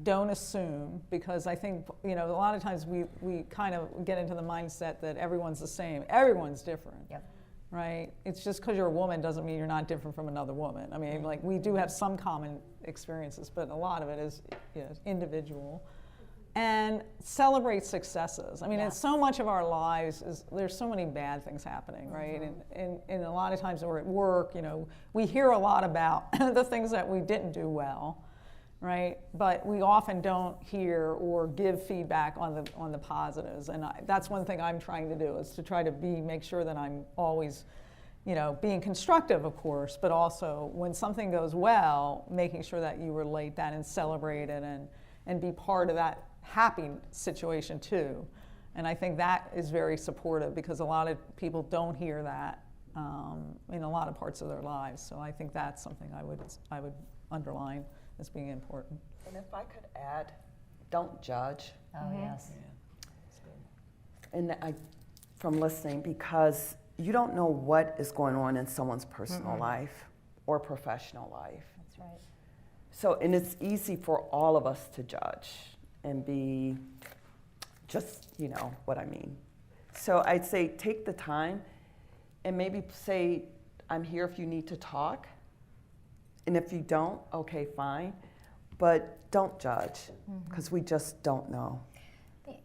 Don't assume, because I think, you know, a lot of times we kind of get into the mindset that everyone's the same. Everyone's different. Yep. Right? It's just because you're a woman doesn't mean you're not different from another woman. I mean, like, we do have some common experiences, but a lot of it is, you know, individual. And celebrate successes. I mean, it's so much of our lives there's so many bad things happening, right? And a lot of times we're at work, you know, we hear a lot about the things that we didn't do well, right? But we often don't hear or give feedback on the positives. And that's one thing I'm trying to do, is to try to make sure that I'm always, you know, being constructive, of course, but also when something goes well, making sure that you relate that and celebrate it and be part of that happy situation too. And I think that is very supportive, because a lot of people don't hear that in a lot of parts of their lives. So I think that's something I would underline as being important. And if I could add, don't judge. Oh, yes. And from listening, because you don't know what is going on in someone's personal life or professional life. That's right. So, and it's easy for all of us to judge and be just, you know what I mean. So I'd say take the time and maybe say, I'm here if you need to talk. And if you don't, okay, fine. But don't judge, because we just don't know.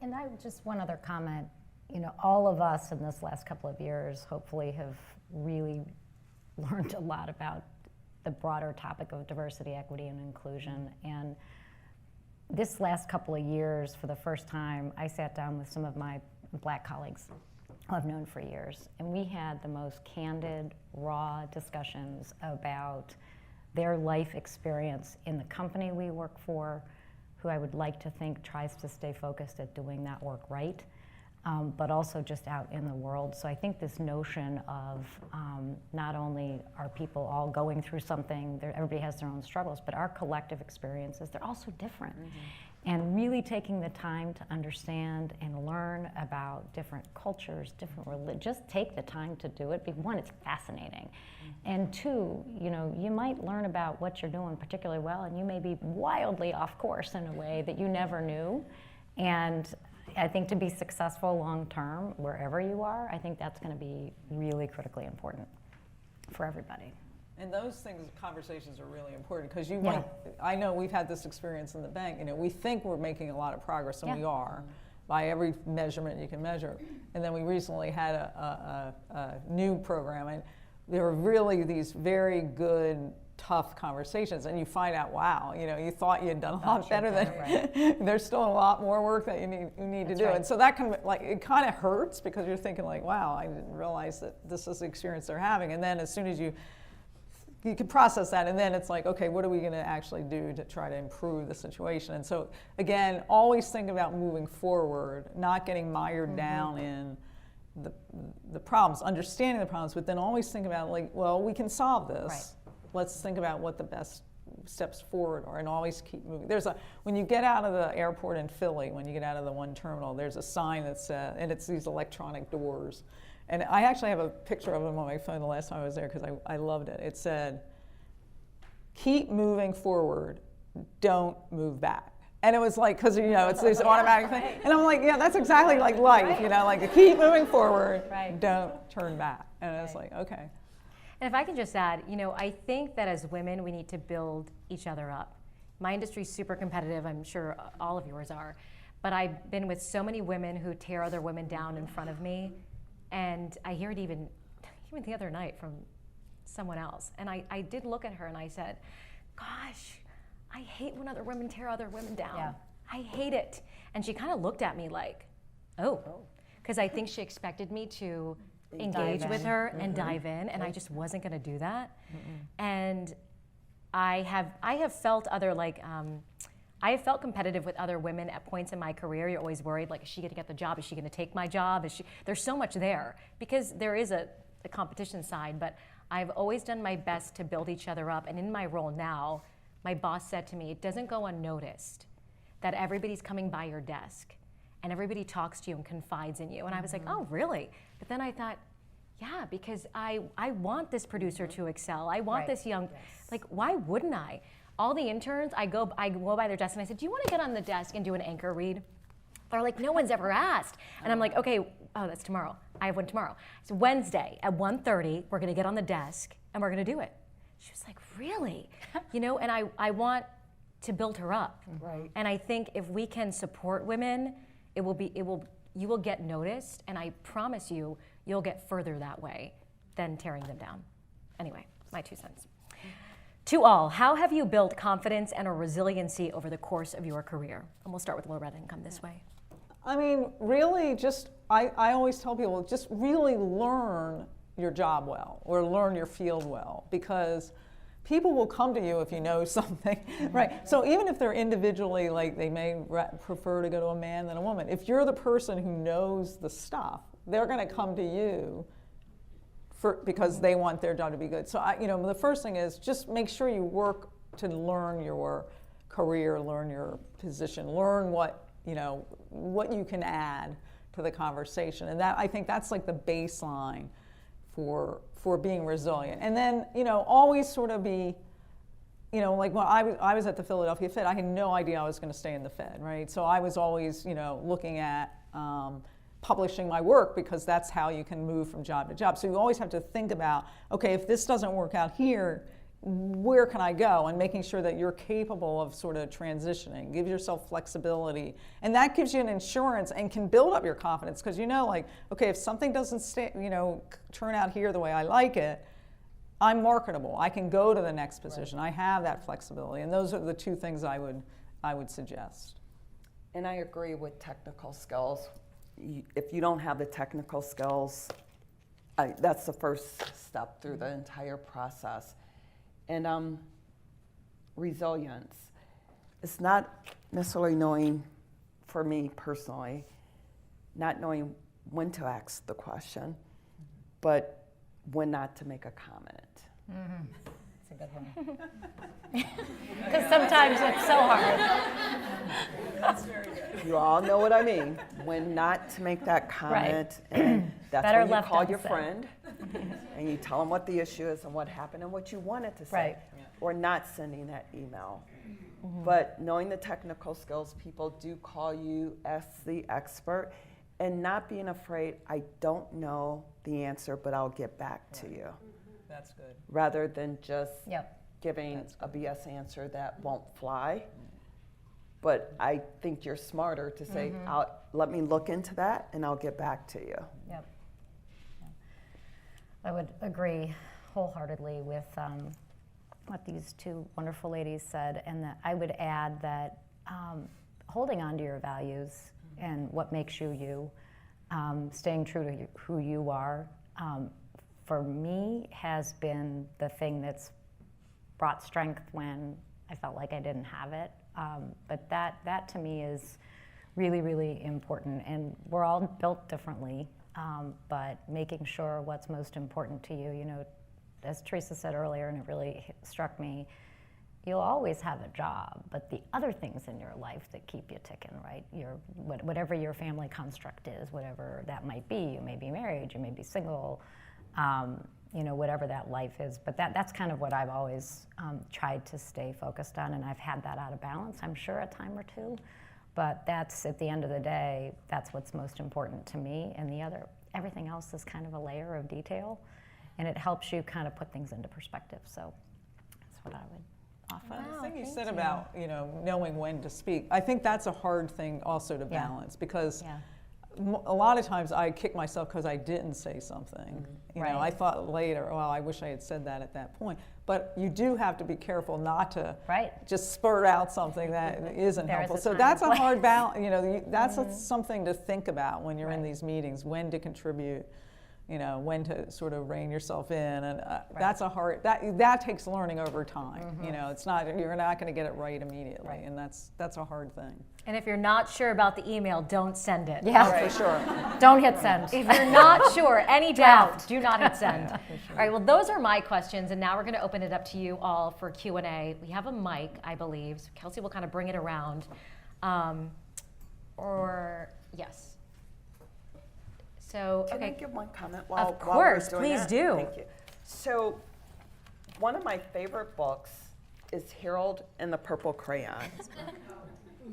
And just one other comment. You know, all of us in this last couple of years hopefully have really learned a lot about the broader topic of diversity, equity, and inclusion. And this last couple of years, for the first time, I sat down with some of my Black colleagues who I've known for years, and we had the most candid, raw discussions about their life experience in the company we work for, who I would like to think tries to stay focused at doing that work right, but also just out in the world. So I think this notion of not only are people all going through something, everybody has their own struggles, but our collective experiences, they're also different. And really taking the time to understand and learn about different cultures, different religions, just take the time to do it. One, it's fascinating. And two, you know, you might learn about what you're doing particularly well, and you may be wildly off course in a way that you never knew. And I think to be successful long term, wherever you are, I think that's going to be really critically important for everybody. And those conversations are really important, because you might, I know we've had this experience in the bank, you know, we think we're making a lot of progress, and we are, by every measurement you can measure. And then we recently had a new program, and there were really these very good, tough conversations, and you find out, wow, you know, you thought you had done a lot better than, there's still a lot more work that you need to do. And so that it kind of hurts, because you're thinking like, wow, I didn't realize that this is the experience they're having. And then as soon as you can process that, and then it's like, okay, what are we going to actually do to try to improve the situation? And so again, always think about moving forward, not getting mired down in the problems, understanding the problems, but then always think about, like, well, we can solve this. Let's think about what the best steps forward are, and always keep moving. When you get out of the airport in Philly, when you get out of the one terminal, there's a sign that says, and it's these electronic doors. And I actually have a picture of them on my phone the last time I was there, because I loved it. It said, keep moving forward, don't move back. And it was like, because, you know, it's this automatic thing. And I'm like, yeah, that's exactly like life, you know, like keep moving forward, don't turn back. And it's like, okay. And if I can just add, you know, I think that as women, we need to build each other up. My industry's super competitive, I'm sure all of yours are, but I've been with so many women who tear other women down in front of me, and I hear it even the other night from someone else. And I did look at her and I said, gosh, I hate when other women tear other women down. Yeah. I hate it. And she kind of looked at me like, oh, because I think she expected me to engage with her and dive in, and I just wasn't going to do that. And I have felt I have felt competitive with other women at points in my career. You're always worried, like, is she going to get the job? Is she going to take my job? There's so much there, because there is a competition side, but I've always done my best to build each other up. And in my role now, my boss said to me, it doesn't go unnoticed that everybody's coming by your desk and everybody talks to you and confides in you. And I was like, oh, really? But then I thought, yeah, because I want this producer to excel. I want this young, like, why wouldn't I? All the interns, I go by their desk and I said, do you want to get on the desk and do an anchor read? They're like, no one's ever asked. And I'm like, okay, oh, that's tomorrow. I have one tomorrow. So Wednesday at 1:30, we're gonna get on the desk and we're gonna do it. She was like, really? You know, and I want to build her up. Right. And I think if we can support women, you will get noticed, and I promise you, you'll get further that way than tearing them down. Anyway, my 2 cents. To all, how have you built confidence and a resiliency over the course of your career? And we'll start with Loretta and come this way. I mean, really just, I always tell people, just really learn your job well, or learn your field well, because people will come to you if you know something, right? So even if they're individually, like they may prefer to go to a man than a woman, if you're the person who knows the stuff, they're gonna come to you because they want their job to be good. So the first thing is just make sure you work to learn your career, learn your position, learn what you can add to the conversation. And that, I think that's like the baseline for being resilient. And then, always sort of be, like when I was at the Philadelphia Fed, I had no idea I was going to stay in the Fed, right? So I was always, looking at publishing my work, because that's how you can move from job to job. So you always have to think about, okay, if this doesn't work out here, where can I go? And making sure that you're capable of sort of transitioning. Give yourself flexibility. And that gives you an insurance and can build up your confidence, because okay, if something doesn't turn out here the way I like it, I'm marketable. I can go to the next position. I have that flexibility. And those are the 2 things I would suggest. And I agree with technical skills. If you don't have the technical skills, that's the first step through the entire process. And resilience. It's not necessarily knowing, for me personally, not knowing when to ask the question, but when not to make a comment. Mm-hmm. That's a good one. Because sometimes it's so hard. That's very good. You all know what I mean. When not to make that comment, and that's Better when you left call your unsaid. friend and you tell them what the issue is and what happened and what you wanted to say, Right. or not sending that email. But knowing the technical skills, people do call you as the expert, and not being afraid, I don't know the answer, but I'll get back to you. That's good. Rather than just Yep. giving a BS answer that won't fly. But I think you're smarter to say, let me look into that and I'll get back to you. Yep. I would agree wholeheartedly with what these 2 wonderful ladies said, and that I would add that holding on to your values and what makes you you, staying true to who you are, for me has been the thing that's brought strength when I felt like I didn't have it. But that to me is really, really important. And we're all built differently, but making sure what's most important to you, as Teresa said earlier, and it really struck me, you'll always have a job, but the other things in your life that keep you ticking, right? Whatever your family construct is, whatever that might be, you may be married, you may be single, whatever that life is. But that's kind of what I've always tried to stay focused on, and I've had that out of balance, I'm sure, a time or 2. But that's, at the end of the day, that's what's most important to me, and everything else is kind of a layer of detail, and it helps you kind of put things into perspective. So that's what I would offer. The thing you said about knowing when to speak, I think that's a hard thing also to balance, because a lot of times I kick myself because I didn't say something. I thought later, well, I wish I had said that at that point. But you do have to be careful not to just spurt out something that isn't helpful. So that's a hard balance. That's something to think about when you're in these meetings, when to contribute when to sort of rein yourself in, and that's a hard, that takes learning over time. It's not, you're not going to get it right immediately, and that's a hard thing. And if you're not sure about the email, don't send it. Yeah, For sure. Don't hit send. If you're not sure, any doubt, do not hit send. All right, well, those are my questions, and now we're going to open it up to you all for Q&A. We have a mic, I believe. So Kelsey will kind of bring it around. Yes. So, Can I okay. give one comment Of while course, we're doing please that? do. Thank you. So, one of my favorite books is Harold and the Purple Crayon.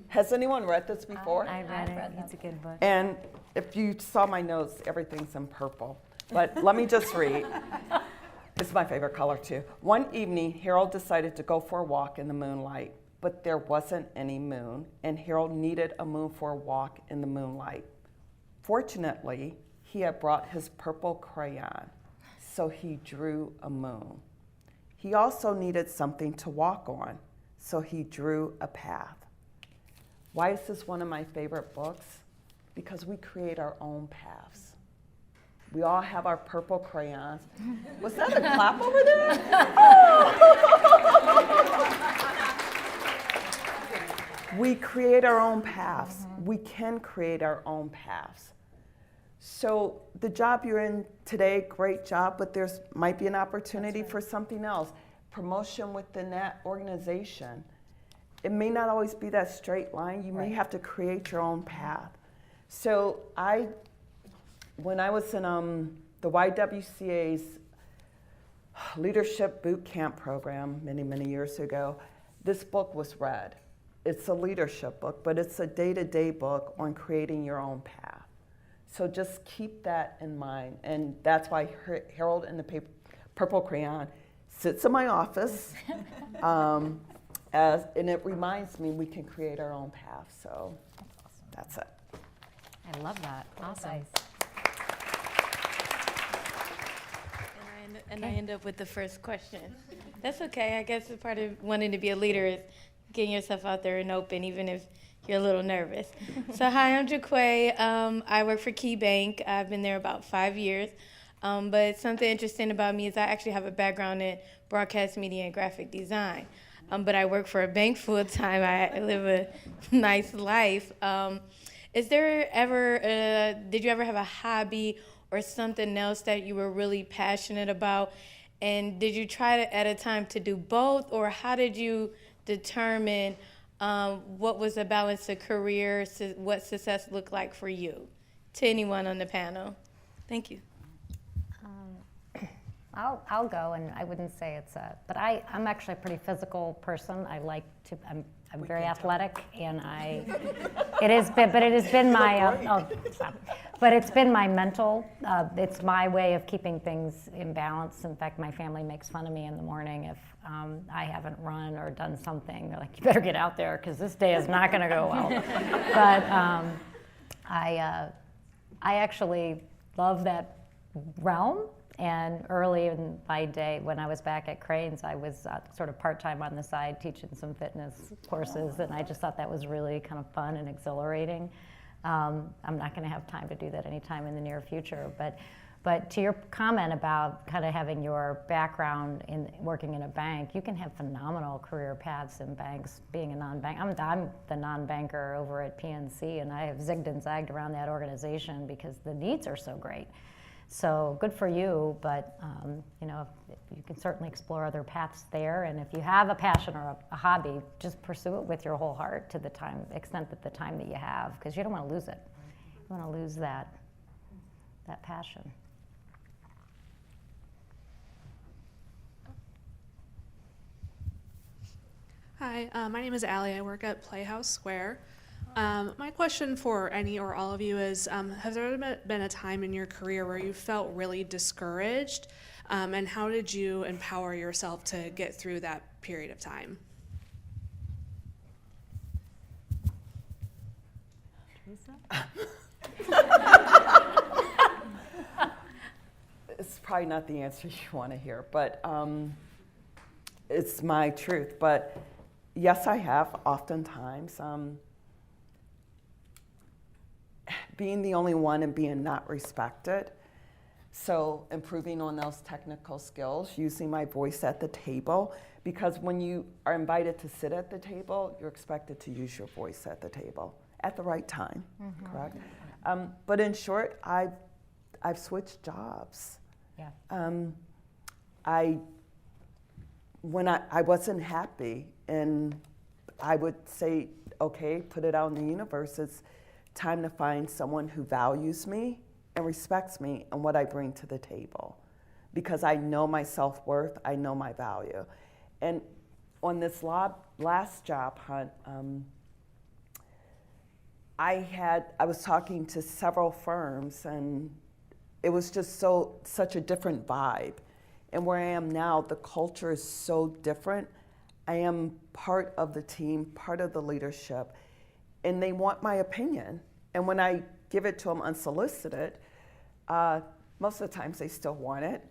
Has anyone read this before? I read it. It's a good book. And if you saw my notes, everything's in purple. But let me just read. It's my favorite color too. One evening, Harold decided to go for a walk in the moonlight, but there wasn't any moon, and Harold needed a moon for a walk in the moonlight. Fortunately, he had brought his purple crayon, so he drew a moon. He also needed something to walk on, so he drew a path. Why is this one of my favorite books? Because we create our own paths. We all have our purple crayons. Was that a clap over there? We create our own paths. We can create our own paths. So the job you're in today, great job, but there's might be an opportunity for something else. Promotion within that organization. It may not always be that straight line. You may have to create your own path. So when I was in the YWCA's leadership boot camp program many, many years ago, this book was read. It's a leadership book, but it's a day-to-day book on creating your own path. So just keep that in mind. And that's why Harold and the Purple Crayon sits in my office. And it reminds me we can create our own path. So that's it. I love that. Awesome. And I end up with the first question. That's okay. I guess a part of wanting to be a leader is getting yourself out there and open, even if you're a little nervous. So hi, I'm Jaquay. I work for Key Bank. I've been there about 5 years. But something interesting about me is I actually have a background in broadcast media and graphic design. But I work for a bank full time. I live a nice life. Is there ever, did you ever have a hobby or something else that you were really passionate about? And did you try to, at a time to do both, or how did you determine what was the balance of career, what success looked like for you? To anyone on the panel. Thank you. I'll go, and I wouldn't say it's but I'm actually a pretty physical person. I like to, I'm very athletic, and it has been my, but it's been my mental, it's my way of keeping things in balance. In fact, my family makes fun of me in the morning if I haven't run or done something. They're like, you better get out there, because this day is not gonna go well. But I actually love that realm. And early in my day, when I was back at Cranes, I was sort of part-time on the side teaching some fitness courses, and I just thought that was really kind of fun and exhilarating. I'm not going to have time to do that anytime in the near future, but to your comment about kind of having your background in working in a bank, you can have phenomenal career paths in banks. Being a non-bank, I'm the non-banker over at PNC, and I have zigged and zagged around that organization because the needs are so great. So good for you, but you can certainly explore other paths there. And if you have a passion or a hobby, just pursue it with your whole heart to the extent that the time that you have, because you don't want to lose it. You want to lose that passion. Hi, my name is Allie. I work at Playhouse Square. My question for any or all of you is, has there been a time in your career where you felt really discouraged, and how did you empower yourself to get through that period of time? It's probably not the answer you want to hear, but it's my truth. But yes, I have oftentimes. Being the only one and being not respected. So improving on those technical skills, using my voice at the table, because when you are invited to sit at the table, you're expected to use your voice at the table at the right time, correct? But in short, I've switched jobs. Yeah. When I wasn't happy, and I would say, okay, put it out in the universe, it's time to find someone who values me and respects me and what I bring to the table. Because I know my self-worth, I know my value. And on this last job hunt, I was talking to several firms, and it was just such a different vibe. And where I am now, the culture is so different. I am part of the team, part of the leadership, and they want my opinion. And when I give it to them unsolicited, most of the times they still want it.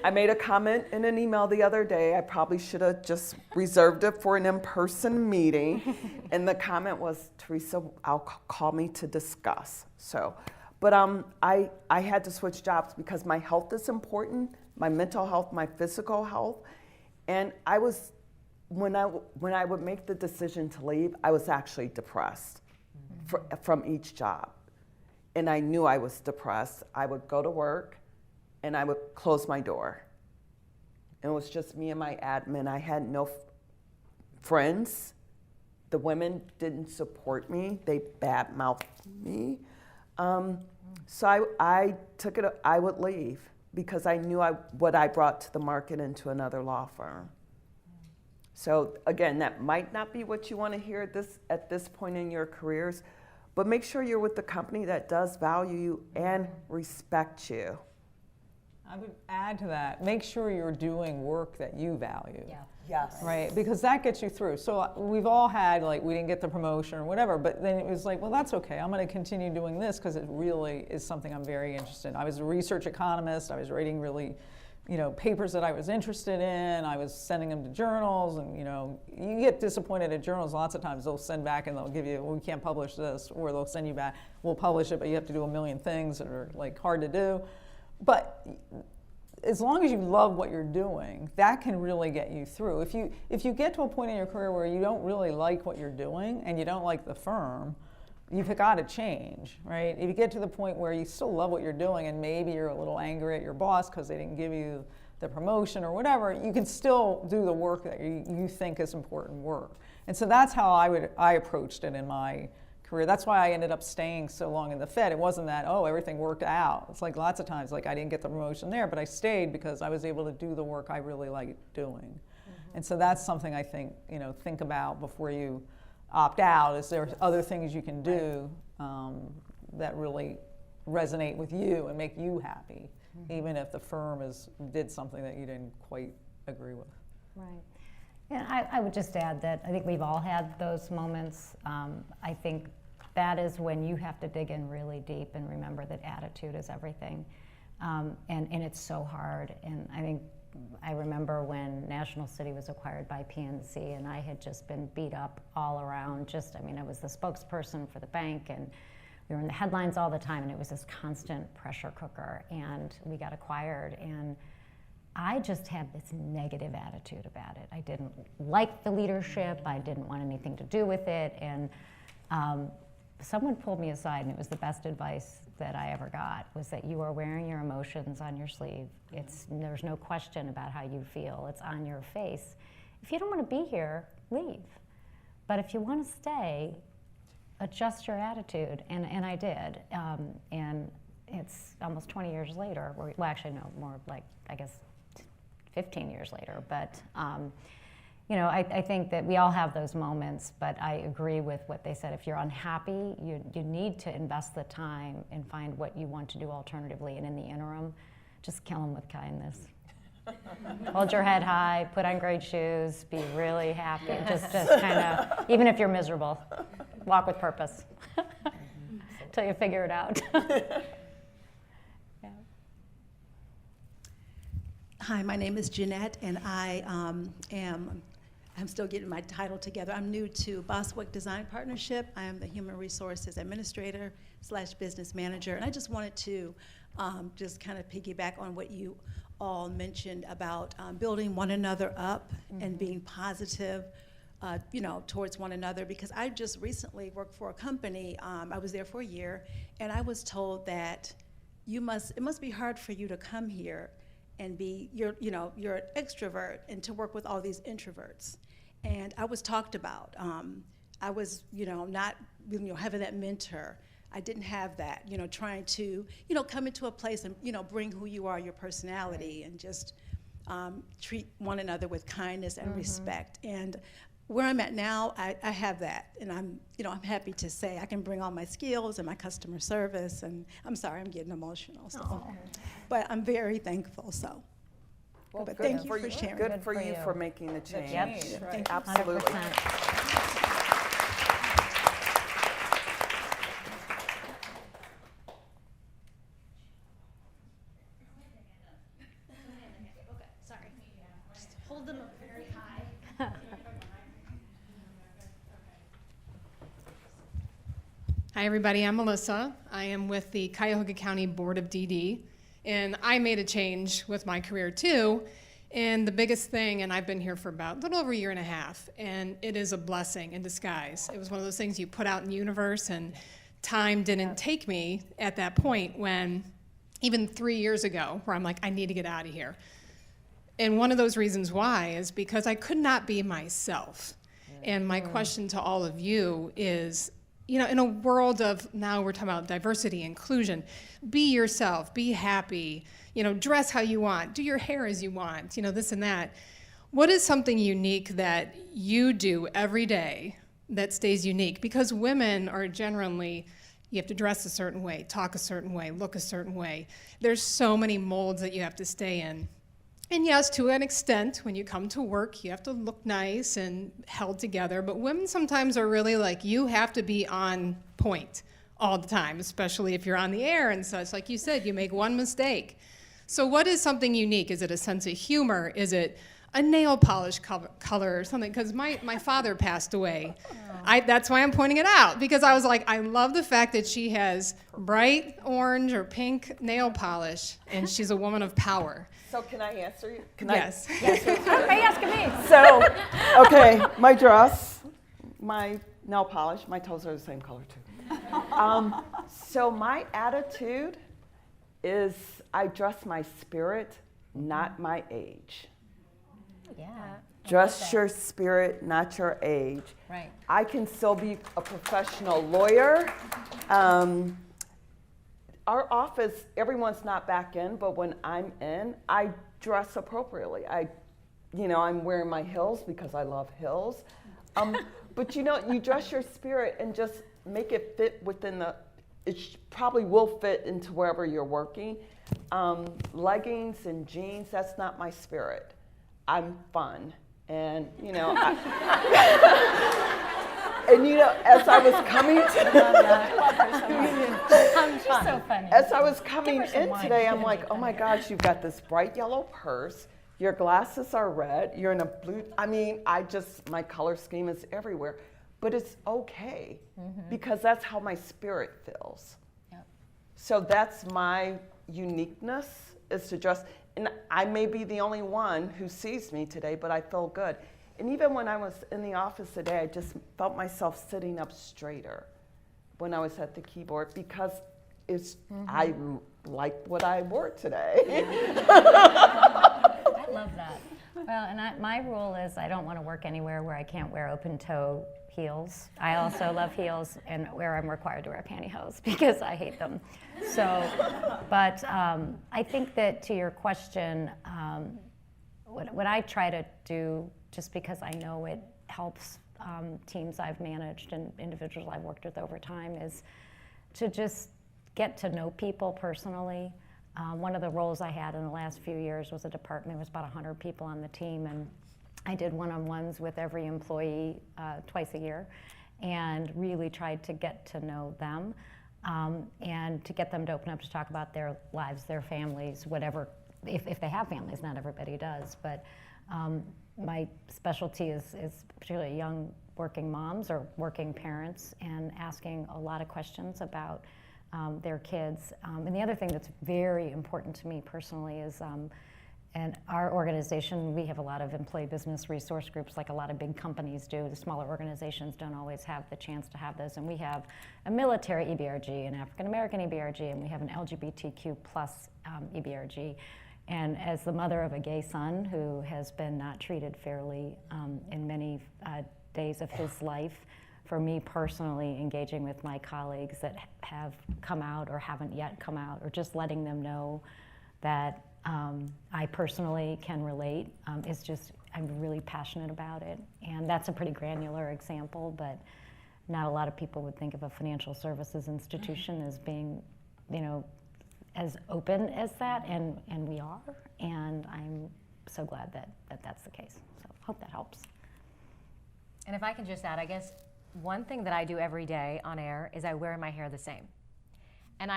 I made a comment in an email the other day. I probably should have just reserved it for an in-person meeting. And the comment was, Teresa, call me to discuss. But I had to switch jobs because my health is important, my mental health, my physical health. And when I would make the decision to leave, I was actually depressed from each job. And I knew I was depressed. I would go to work and I would close my door. And it was just me and my admin. I had no friends. The women didn't support me. They badmouthed me. So I took it, I would leave because I knew what I brought to the market into another law firm. So again, that might not be what you want to hear at this point in your careers, but make sure you're with the company that does value you and respect you. I would add to that, make sure you're doing work that you value. Yeah. Yes. Right, because that gets you through. So we've all had, like, we didn't get the promotion or whatever, but then it was like, well, that's okay. I'm going to continue doing this because it really is something I'm very interested in. I was a research economist. I was writing really, papers that I was interested in. I was sending them to journals, and, you get disappointed at journals lots of times. They'll send back and they'll give you, well, we can't publish this, or they'll send you back, we'll publish it, but you have to do a million things that are, like, hard to do. But as long as you love what you're doing, that can really get you through. If you get to a point in your career where you don't really like what you're doing and you don't like the firm, you've got to change, right? If you get to the point where you still love what you're doing and maybe you're a little angry at your boss because they didn't give you the promotion or whatever, you can still do the work that you think is important work. And so that's how I approached it in my career. That's why I ended up staying so long in the Fed. It wasn't that, everything worked out. It's like lots of times, like I didn't get the promotion there, but I stayed because I was able to do the work I really liked doing. And so that's something I think, think about before you opt out. Is there other things you can do that really resonate with you and make you happy, even if the firm did something that you didn't quite agree with. Right. Yeah, I would just add that I think we've all had those moments. I think that is when you have to dig in really deep and remember that attitude is everything. And it's so hard. And I remember when National City was acquired by PNC, and I had just been beat up all around. I was the spokesperson for the bank, and we were in the headlines all the time, and it was this constant pressure cooker. And we got acquired, and I just had this negative attitude about it. I didn't like the leadership. I didn't want anything to do with it. And someone pulled me aside, and it was the best advice that I ever got, was that you are wearing your emotions on your sleeve. There's no question about how you feel. It's on your face. If you don't want to be here, leave. But if you want to stay, adjust your attitude. And I did. And it's almost 20 years later. Well, actually, no, more like, I guess, 15 years later, but I think that we all have those moments, but I agree with what they said. If you're unhappy, you need to invest the time and find what you want to do alternatively, and in the interim, just kill them with kindness. Hold your head high, put on great shoes, be really happy, just kind of, even if you're miserable, walk with purpose until you figure it out. Hi, my name is Jeanette, and I I'm still getting my title together. I'm new to Boswick Design Partnership. I am the Human Resources Administrator / Business Manager. And I just wanted to just kind of piggyback on what you all mentioned about building one another up and being positive, towards one another. Because I just recently worked for a company. I was there for a year, and I was told that it must be hard for you to come here and you're an extrovert and to work with all these introverts. And I was talked about. I was, not, having that mentor. I didn't have that, trying to, come into a place and, bring who you are, your personality, and just treat one another with kindness and respect. And where I'm at now, I have that, and I'm happy to say I can bring all my skills and my customer service, and I'm sorry, I'm getting emotional, but I'm very thankful, so. Well, but good thank you for for you. sharing. Good for you for making the change. Yep. Thank you. Absolutely. 100%. Sorry. Just hold them up very high. Hi, everybody. I'm Melissa. I am with the Cuyahoga County Board of DD, and I made a change with my career too. And the biggest thing, and I've been here for about a little over a year and a half, and it is a blessing in disguise. It was one of those things you put out in the universe, and time didn't take me at that point when, even 3 years ago, where I'm like, I need to get out of here. And one of those reasons why is because I could not be myself. And my question to all of you is, in a world of, now we're talking about diversity, inclusion, be yourself, be happy, dress how you want, do your hair as you want, this and that. What is something unique that you do every day that stays unique? Because women are generally, you have to dress a certain way, talk a certain way, look a certain way. There's so many molds that you have to stay in. And yes, to an extent, when you come to work, you have to look nice and held together, but women sometimes are really like, you have to be on point all the time, especially if you're on the air and such. Like you said, you make one mistake. So what is something unique? Is it a sense of humor? Is it a nail polish color or something? Because my father passed away. That's why I'm pointing it out, because I was like, I love the fact that she has bright orange or pink nail polish, and she's a woman of power. So can I answer you? Yes. Are you asking me? So, okay, my dress, my nail polish, my toes are the same color too. So my attitude is I dress my spirit, not my age. Yeah. Dress your spirit, not your age. Right. I can still be a professional lawyer. Our office, everyone's not back in, but when I'm in, I dress appropriately. I'm wearing my heels because I love heels. But you dress your spirit and just make it fit within it probably will fit into wherever you're working. Leggings and jeans, that's not my spirit. I'm fun. And, as I was coming So funny. As I was coming Give her some in wine. today, I'm like, oh my gosh, you've got this bright yellow purse. Your glasses are red. You're in a blue. My color scheme is everywhere. But it's okay because that's how my spirit feels. Yep. So that's my uniqueness, is to dress. And I may be the only one who sees me today, but I feel good. And even when I was in the office today, I just felt myself sitting up straighter when I was at the keyboard because I liked what I wore today. I love that. Well, and my rule is I don't want to work anywhere where I can't wear open-toe heels. I also love heels and where I'm required to wear pantyhose because I hate them. So, but I think that to your question, what I try to do, just because I know it helps teams I've managed and individuals I've worked with over time, is to just get to know people personally. One of the roles I had in the last few years was a department, it was about 100 people on the team, and I did one-on-ones with every employee twice a year and really tried to get to know them and to get them to open up to talk about their lives, their families, whatever, if they have families, not everybody does, but my specialty is particularly young working moms or working parents, and asking a lot of questions about their kids. And the other thing that's very important to me personally is, and our organization, we have a lot of employee business resource groups like a lot of big companies do. The smaller organizations don't always have the chance to have those. And we have a military EBRG, an African American EBRG, and we have an LGBTQ plus EBRG. And as the mother of a gay son who has been not treated fairly in many days of his life, for me personally, engaging with my colleagues that have come out or haven't yet come out, or just letting them know that I personally can relate, is just, I'm really passionate about it. And that's a pretty granular example, but not a lot of people would think of a financial services institution as being, you know, as open as that, and we are, and I'm so glad that that's the case. So hope that helps. And if I can just add, I guess one thing that I do every day on air is I wear my hair the same. And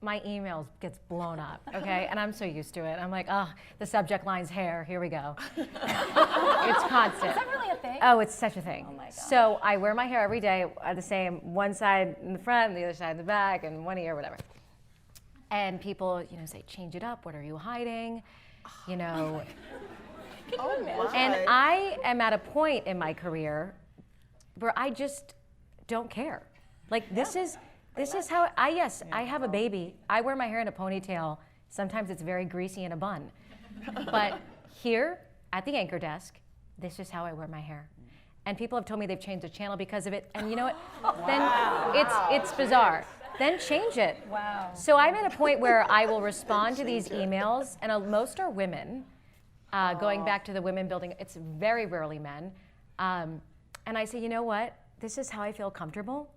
my emails gets blown up, okay? And I'm so used to it. I'm like, oh, the subject line's hair, here we go. It's constant. Is that really a thing? Oh, it's such a thing. Oh my gosh. So I wear my hair every day the same, one side in the front, the other side in the back, and one ear, whatever. And people, you know, say, change it up, what are you hiding? You know. And I am at a point in my career where I just don't care. Like, this is how I have a baby. I wear my hair in a ponytail. Sometimes it's very greasy in a bun. But here at the anchor desk, this is how I wear my hair. And people have told me they've changed the channel because of it. And you know what? Wow. Then it's bizarre. Then change it. Wow. So I'm at a point where I will respond to these emails, and most are women. Going back to the women building, it's very rarely men. And I say, you know what? This is how I feel comfortable.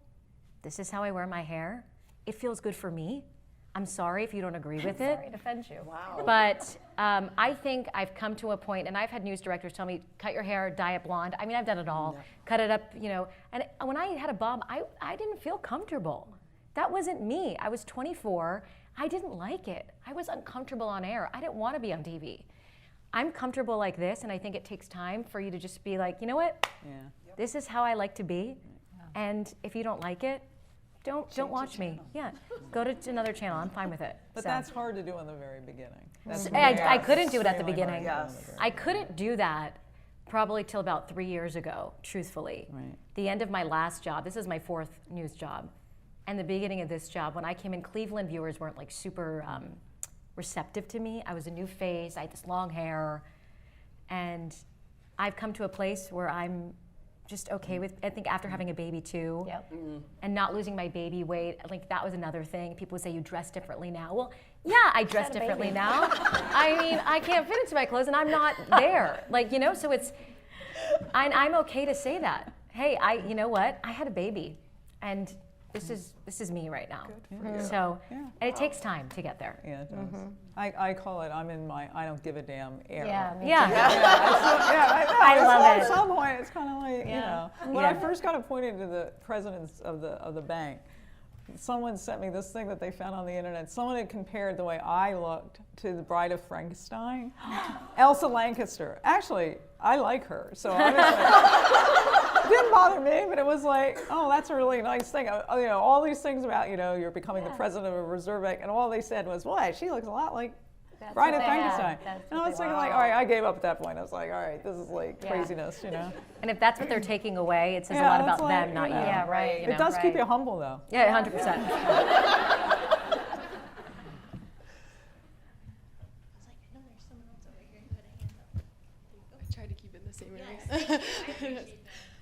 This is how I wear my hair. It feels good for me. I'm sorry if you don't agree with it. Sorry to offend you. Wow. But I think I've come to a point, and I've had news directors tell me, cut your hair, dye it blonde. I mean, I've done it all. Yeah. Cut it up, you know. And when I had a bob, I didn't feel comfortable. That wasn't me. I was 24. I didn't like it. I was uncomfortable on air. I didn't want to be on TV. I'm comfortable like this, and I think it takes time for you to just be like, you know what? Yeah. This is how I like to be. And if you don't like it, don't watch me. Yeah, go to another channel. I'm fine with it. But So. that's hard to do in the very beginning. That's I couldn't do it at the extremely beginning. hard to do in the very I couldn't do that probably till about 3 years ago, truthfully. Right. The end of my last job, this is my 4th news job, and the beginning of this job, when I came in, Cleveland viewers weren't like super receptive to me. I was a new face, I had this long hair, and I've come to a place where I'm just okay with, I think after having a baby too, Yep. and not losing my baby weight, like that was another thing. People would say, you dress differently now. Well, yeah, I dress differently now. I mean, I can't fit into my clothes and I'm not there. Like, you know, so I'm okay to say that. Hey, you know what? I had a baby, and this is me right now. So, and it takes time to get there. Yeah, it does. I call it, I'm in my I don't give a damn era. Yeah, me Yeah. I love it. At some point, it's kind of like, you know. When I first got appointed to the presidents of the bank, someone sent me this thing that they found on the internet. Someone had compared the way I looked to the Bride of Frankenstein, Elsa Lancaster. Actually, I like her, so I was like, it didn't bother me, but it was like, oh, that's a really nice thing. You know, all these things about, you know, you're becoming the president of a reserve bank, and all they said was, boy, she looks a lot like Bride of Frankenstein. And I was thinking, like, all right, I gave up at that point. I was like, all right, this is like craziness, you know. And if that's what they're taking away, it says a lot about them, not you. Yeah, right. It does keep you humble, though. Yeah, 100%. Try to keep it in the same area.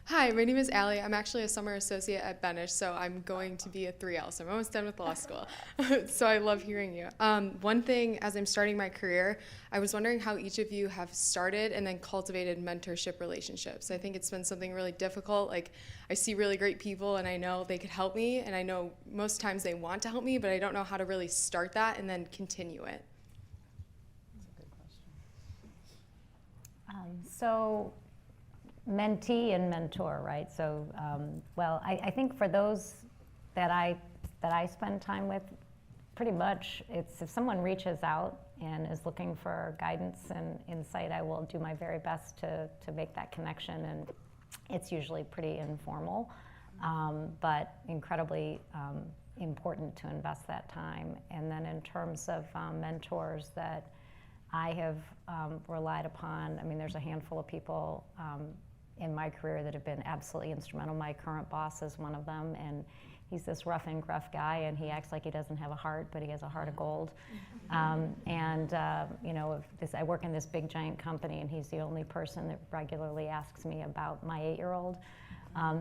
Hi, my name is Allie. I'm actually a summer associate at Benesh, so I'm going to be a 3L, so I'm almost done with law school. So I love hearing you. One thing, as I'm starting my career, I was wondering how each of you have started and then cultivated mentorship relationships. I think it's been something really difficult. Like, I see really great people, and I know they could help me, and I know most times they want to help me, but I don't know how to really start that and then continue it. So mentee and mentor, right? So, well, I think for those that I spend time with, pretty much it's if someone reaches out and is looking for guidance and insight, I will do my very best to make that connection. And it's usually pretty informal, but incredibly important to invest that time. And then in terms of mentors that I have relied upon, I mean, there's a handful of people in my career that have been absolutely instrumental. My current boss is one of them, and he's this rough and gruff guy, and he acts like he doesn't have a heart, but he has a heart of gold. You know, I work in this big giant company, and he's the only person that regularly asks me about my 8-year-old.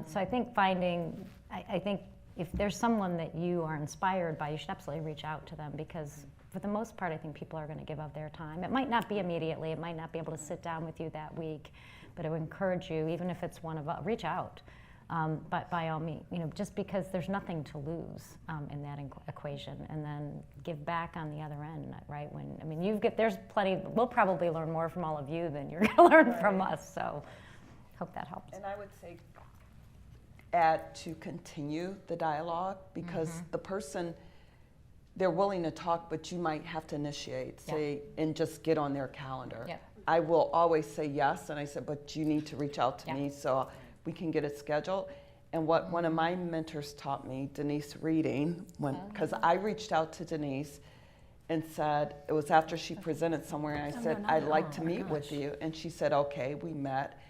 So I think I think if there's someone that you are inspired by, you should absolutely reach out to them, because for the most part, I think people are going to give up their time. It might not be immediately, it might not be able to sit down with you that week, but I would encourage you, even if it's one of us, reach out. But by all means, you know, just because there's nothing to lose in that equation, and then give back on the other end, right? When, I mean, there's plenty, we'll probably learn more from all of you than you're gonna learn from us, so hope that helps. And I would say to continue the dialogue, because the person, they're willing to talk, but you might have to initiate, and just get on their calendar. Yeah. I will always say yes, and I said, but you need to reach out to me so we can get it scheduled. And what one of my mentors taught me, Denise Reading, because I reached out to Denise and said, it was after she presented somewhere, and I said, I'd like to meet with you. And she said, okay, we met.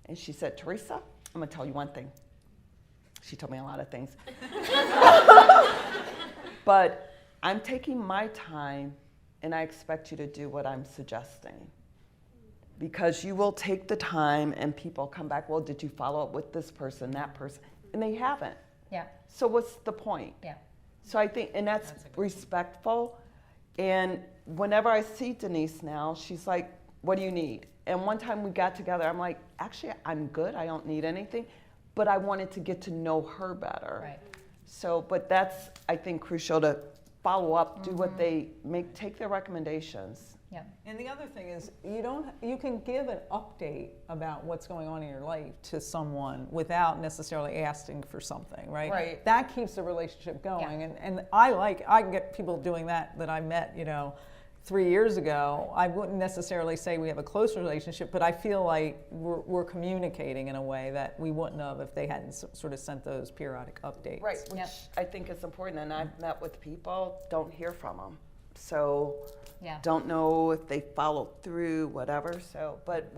And she said, Teresa, I'm gonna tell you one thing. She told me a lot of things. But I'm taking my time, and I expect you to do what I'm suggesting. Because you will take the time, and people come back, well, did you follow up with this person, that person? And they haven't. Yeah. So what's the point? Yeah. So I think, and that's respectful. And whenever I see Denise now, she's like, what do you need? And one time we got together, I'm like, actually, I'm good. I don't need anything. But I wanted to get to know her better. Right. So, but that's, I think, crucial to follow up, do what they take their recommendations. Yeah. And the other thing is, you can give an update about what's going on in your life to someone without necessarily asking for something, right? Right. That keeps the relationship going. And I can get people doing that I met, 3 years ago. I wouldn't necessarily say we have a close relationship, but I feel like we're communicating in a way that we wouldn't have if they hadn't sort of sent those periodic updates. Right, which I think is important. And I've met with people, don't hear from them. So don't know if they followed through, whatever. So, but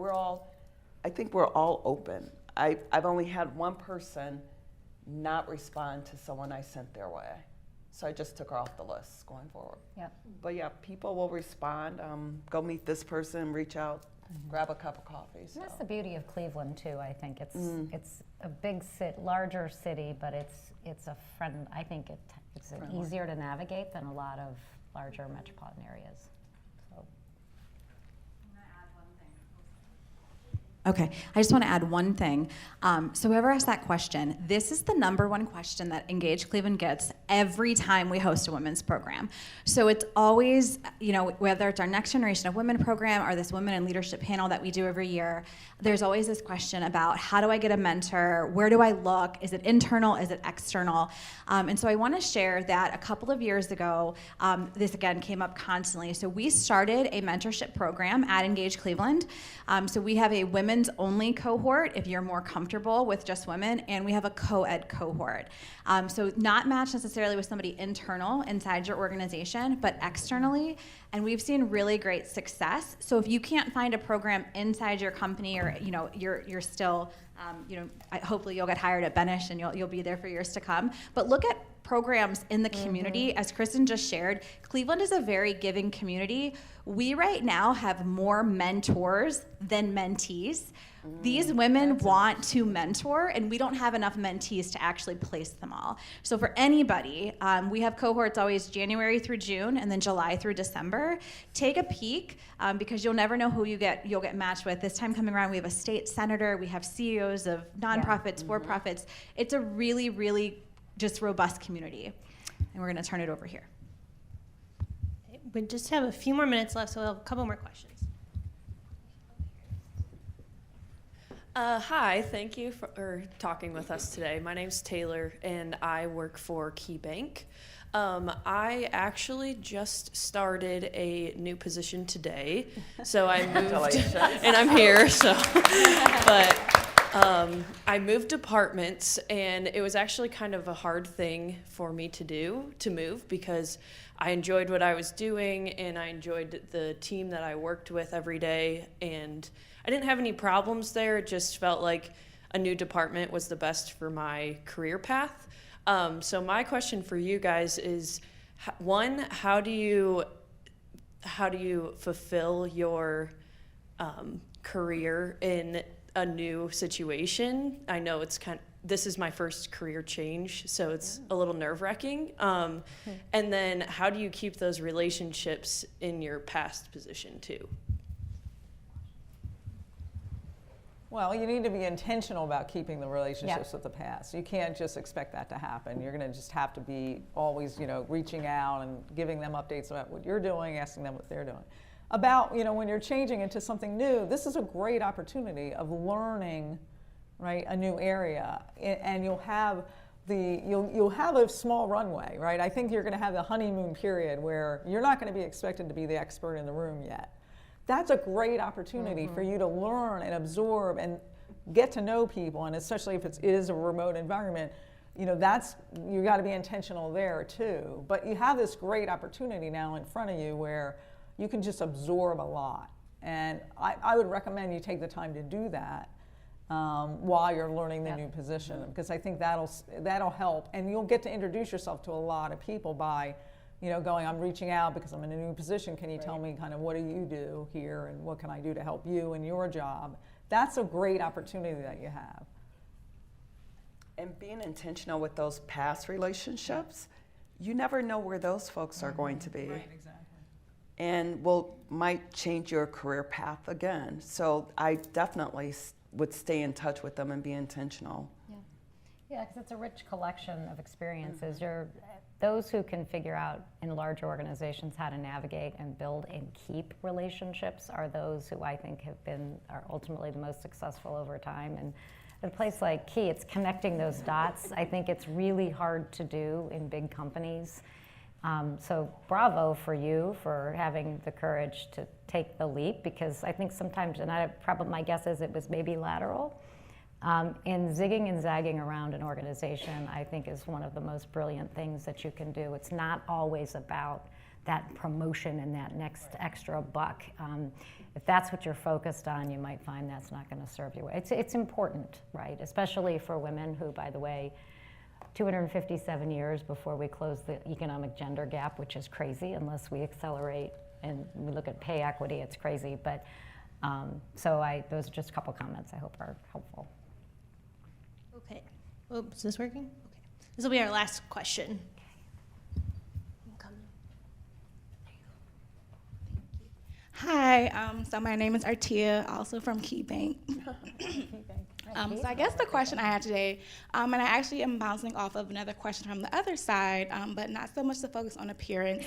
I think we're all open. I've only had one person not respond to someone I sent their way. So I just took her off the list going forward. Yep. But yeah, people will respond. Go meet this person, reach out, grab a cup of coffee. So. That's the beauty of Cleveland too. I think it's a big larger city, but it's a friend. I think it's easier to navigate than a lot of larger metropolitan areas. So. Okay, I just want to add one thing. So whoever asked that question, this is the #1 question that Engage Cleveland gets every time we host a women's program. So it's always, whether it's our Next Generation of Women program or this Women in Leadership panel that we do every year, there's always this question about how do I get a mentor? Where do I look? Is it internal? Is it external? And so I want to share that a couple of years ago, this again came up constantly. So we started a mentorship program at Engage Cleveland. So we have a women's only cohort if you're more comfortable with just women, and we have a co-ed cohort. So not matched necessarily with somebody internal inside your organization, but externally, and we've seen really great success. So if you can't find a program inside your company, or you're still, hopefully you'll get hired at Benish and you'll be there for years to come. But look at programs in the community. As Kristen just shared, Cleveland is a very giving community. We right now have more mentors than mentees. These women want to mentor, and we don't have enough mentees to actually place them all. So for anybody, we have cohorts always January through June, and then July through December. Take a peek, because you'll never know who you'll get matched with. This time coming around, we have a state senator, we have CEOs of nonprofits, for-profits. It's a really, really just robust community. And we're going to turn it over here. We just have a few more minutes left, so we'll have a couple more questions. Hi, thank you for talking with us today. My name's Taylor, and I work for KeyBank. I actually just started a new position today, so I moved, and I'm here, so, but I moved departments, and it was actually kind of a hard thing for me to move, because I enjoyed what I was doing, and I enjoyed the team that I worked with every day, and I didn't have any problems there. It just felt like a new department was the best for my career path. So my question for you guys is, one, how do you fulfill your career in a new situation? I know this is my first career change, so it's a little nerve-wracking. And then how do you keep those relationships in your past position too? Well, you need to be intentional about keeping the relationships with the past. You can't just expect that to happen. You're going to just have to be always, reaching out and giving them updates about what you're doing, asking them what they're doing. About, when you're changing into something new, this is a great opportunity of learning, right, a new area, and you'll have a small runway, right? I think you're going to have the honeymoon period where you're not going to be expected to be the expert in the room yet. That's a great opportunity for you to learn and absorb and get to know people, and especially if it is a remote environment, you got to be intentional there too. But you have this great opportunity now in front of you where you can just absorb a lot, and I would recommend you take the time to do that while you're learning the new position, because I think that'll help, and you'll get to introduce yourself to a lot of people by going, I'm reaching out because I'm in a new position. Can you tell me kind of what do you do here and what can I do to help you in your job? That's a great opportunity that you have. And being intentional with those past relationships, you never know where those folks are going to be. Right, exactly. And might change your career path again. So I definitely would stay in touch with them and be intentional. Yeah, because it's a rich collection of experiences. Those who can figure out in large organizations how to navigate and build and keep relationships are those who I think are ultimately the most successful over time. And at a place like Key, it's connecting those dots. I think it's really hard to do in big companies. So bravo for you for having the courage to take the leap, because I think sometimes, and my guess is it was maybe lateral. And zigging and zagging around an organization, I think, is one of the most brilliant things that you can do. It's not always about that promotion and that next extra buck. If that's what you're focused on, you might find that's not going to serve you. It's important, right? Especially for women who, by the way, 257 years before we close the economic gender gap, which is crazy unless we accelerate and we look at pay equity, it's crazy. But those are just a couple comments I hope are helpful. Okay. Oh, is this working? Okay. This will be our last question. Hi, so my name is Artia, also from KeyBank. So I guess the question I had today, and I actually am bouncing off of another question from the other side, but not so much to focus on appearance.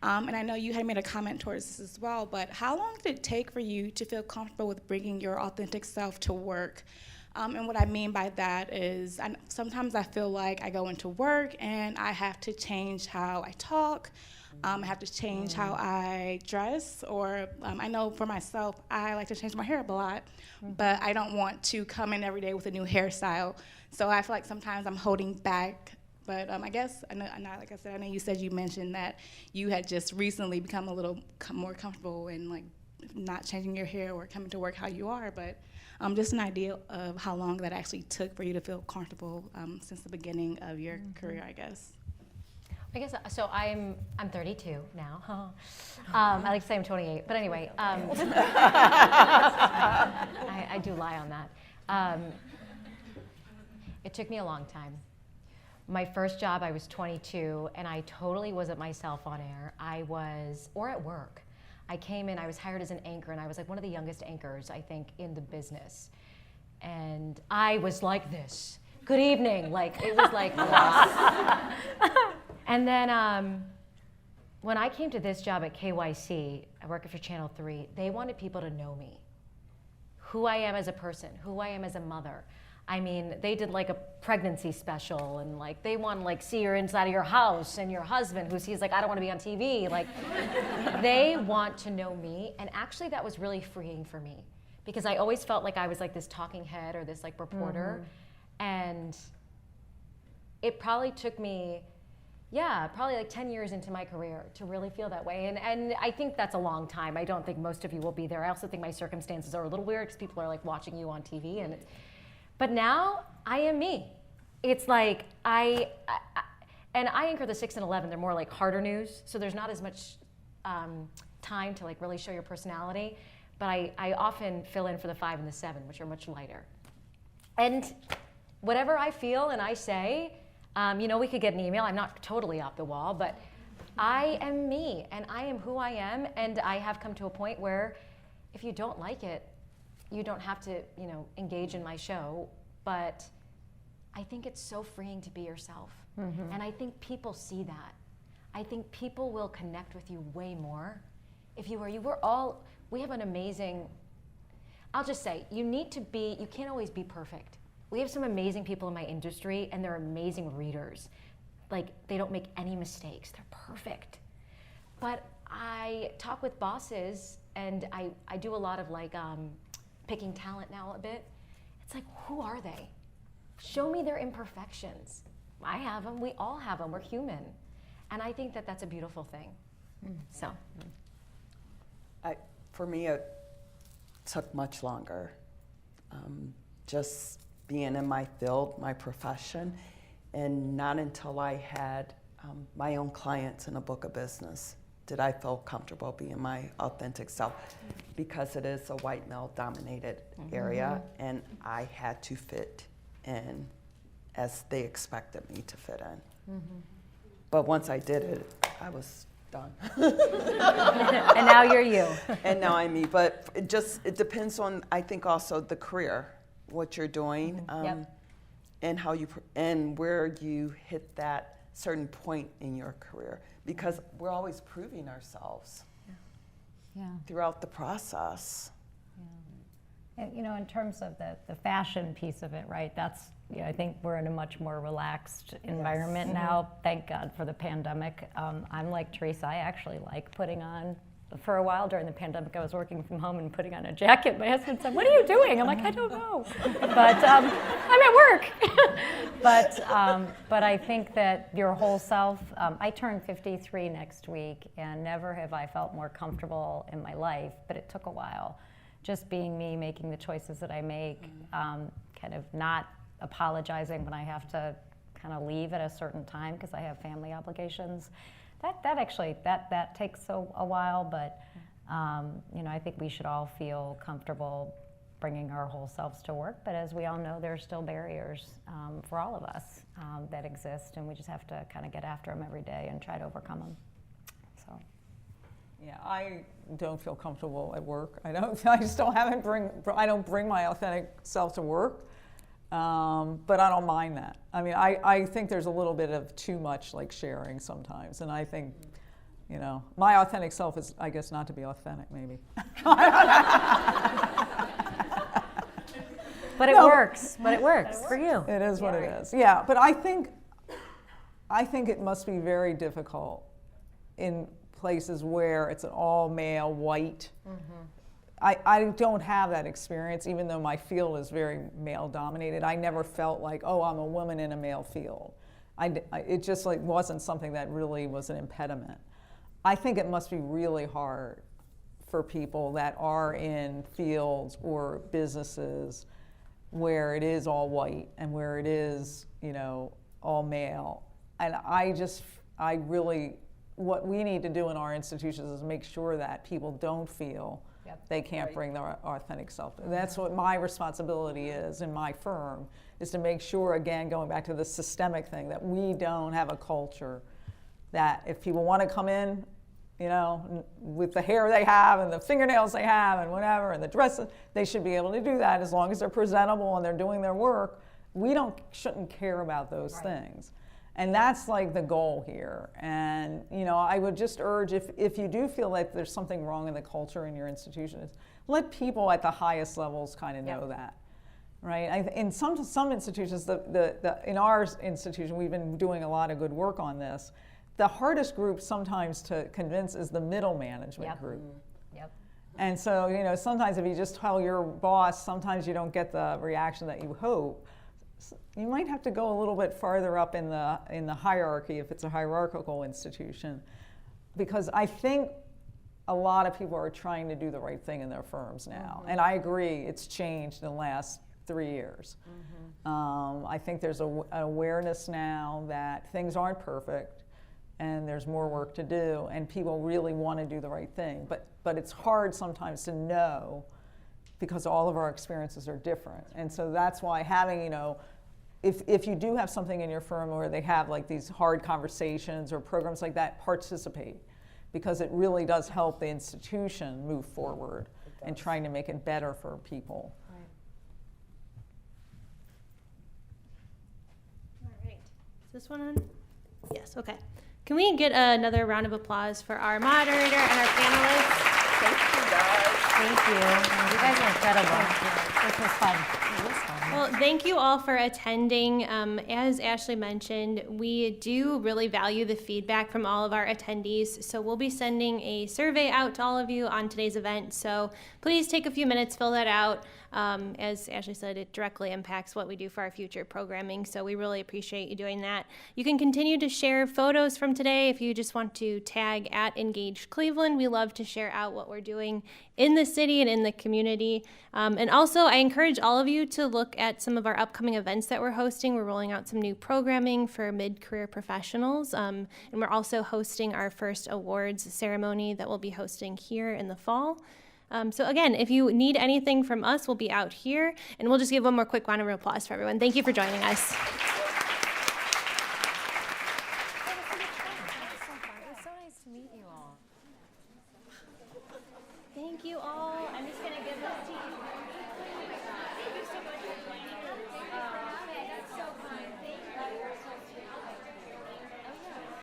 And I know you had made a comment towards this as well, but how long did it take for you to feel comfortable with bringing your authentic self to work? And what I mean by that is sometimes I feel like I go into work and I have to change how I talk. I have to change how I dress, or I know for myself, I like to change my hair up a lot, but I don't want to come in every day with a new hairstyle. So I feel like sometimes I'm holding back. But I guess, like I said, I know you mentioned that you had just recently become a little more comfortable in like not changing your hair or coming to work how you are, but just an idea of how long that actually took for you to feel comfortable since the beginning of your career, I guess. I guess, so I'm 32 now. I like to say I'm 28, but anyway, I do lie on that. It took me a long time. My first job, I was 22, and I totally wasn't myself on air. Or at work. I came in, I was hired as an anchor, and I was like one of the youngest anchors, I think, in the business. And I was like this. Good evening, it was like this. And then when I came to this job at KYC, I work for Channel 3, they wanted people to know me. Who I am as a person, who I am as a mother. I mean, they did like a pregnancy special, and like they want to like see your inside of your house and your husband who sees like, I don't want to be on TV. Like they want to know me, and actually that was really freeing for me because I always felt like I was like this talking head or this like reporter, and it probably took me, probably like 10 years into my career to really feel that way. And I think that's a long time. I don't think most of you will be there. I also think my circumstances are a little weird because people are like watching you on TV, and but now I am me. It's like I anchor the 6 and 11. They're more like harder news, so there's not as much time to like really show your personality. But I often fill in for the 5 and the 7, which are much lighter. And whatever I feel and I say, we could get an email. I'm not totally off the wall, but I am me, and I am who I am. And I have come to a point where if you don't like it, you don't have to, engage in my show, but I think it's so freeing to be yourself. And I think people see that. I think people will connect with you way more if you are you. We have an amazing, I'll just say, you can't always be perfect. We have some amazing people in my industry, and they're amazing readers. Like, they don't make any mistakes. They're perfect. But I talk with bosses, and I do a lot of like, picking talent now a bit. It's like, who are they? Show me their imperfections. I have them. We all have them. We're human. And I think that that's a beautiful thing. So. For me, it took much longer. Just being in my field, my profession, and not until I had my own clients in a book of business did I feel comfortable being my authentic self, because it is a white male-dominated area, and I had to fit in as they expected me to fit in. But once I did it, I was done. And now you're you. And now I'm me. But it depends on, I think, also the career, what you're doing, and how and where you hit that certain point in your career, because we're always proving ourselves throughout the process. And, in terms of the fashion piece of it, right? That's, I think we're in a much more relaxed environment now. Thank God for the pandemic. I'm like Teresa. I actually like putting on. For a while during the pandemic, I was working from home and putting on a jacket. My husband said, "What are you doing?" I'm like, "I don't know," but I'm at work. but I think that your whole self. I turn 53 next week, and never have I felt more comfortable in my life. But it took a while, just being me, making the choices that I make, kind of not apologizing when I have to kind of leave at a certain time because I have family obligations. That takes a while, but I think we should all feel comfortable bringing our whole selves to work. But as we all know, there are still barriers for all of us that exist, and we just have to kind of get after them every day and try to overcome them. So. Yeah, I don't feel comfortable at work. I don't bring my authentic self to work. But I don't mind that. I mean, I think there's a little bit of too much like sharing sometimes, and I think, my authentic self is, I guess, not to be authentic, maybe. But it works. But it works for you. It is what it is. Yeah, but I think it must be very difficult in places where it's an all male, white. I don't have that experience, even though my field is very male-dominated. I never felt like, oh, I'm a woman in a male field. It just like wasn't something that really was an impediment. I think it must be really hard for people that are in fields or businesses where it is all white and where it is, all male. And what we need to do in our institutions is make sure that people don't feel they can't bring their authentic self. And that's what my responsibility is in my firm, is to make sure, again, going back to the systemic thing, that we don't have a culture that if people want to come in, with the hair they have and the fingernails they have and whatever and the dresses, they should be able to do that as long as they're presentable and they're doing their work. We shouldn't care about those things. And that's like the goal here. And, I would just urge, if you do feel like there's something wrong in the culture in your institution, let people at the highest levels kind of know that. right? In some institutions, in our institution, we've been doing a lot of good work on this. The hardest group sometimes to convince is the middle management group. Yep. And so, you know, sometimes if you just tell your boss, sometimes you don't get the reaction that you hope. You might have to go a little bit farther up in the hierarchy if it's a hierarchical institution, because I think a lot of people are trying to do the right thing in their firms now. And I agree, it's changed in the last 3 years. I think there's an awareness now that things aren't perfect and there's more work to do, and people really want to do the right thing. But it's hard sometimes to know, because all of our experiences are different. And so that's why having, you know, if you do have something in your firm where they have like these hard conversations or programs like that, participate, because it really does help the institution move forward and trying to make it better for people. All right. Is this one on? Yes, okay. Can we get another round of applause for our moderator and our panelists? Thank you, guys. Thank you. You guys are incredible. This was fun. Well, thank you all for attending. As Ashley mentioned, we do really value the feedback from all of our attendees. So we'll be sending a survey out to all of you on today's event. So please take a few minutes, fill that out. As Ashley said, it directly impacts what we do for our future programming. So we really appreciate you doing that. You can continue to share photos from today if you just want to tag @Engaged Cleveland. We love to share out what we're doing in the city and in the community. And also, I encourage all of you to look at some of our upcoming events that we're hosting. We're rolling out some new programming for mid-career professionals. And we're also hosting our first awards ceremony that we'll be hosting here in the fall. So again, if you need anything from us, we'll be out here. And we'll just give one more quick round of applause for everyone. Thank you for joining us. It was so nice to meet you all. Thank you all. I'm just going to give this to you.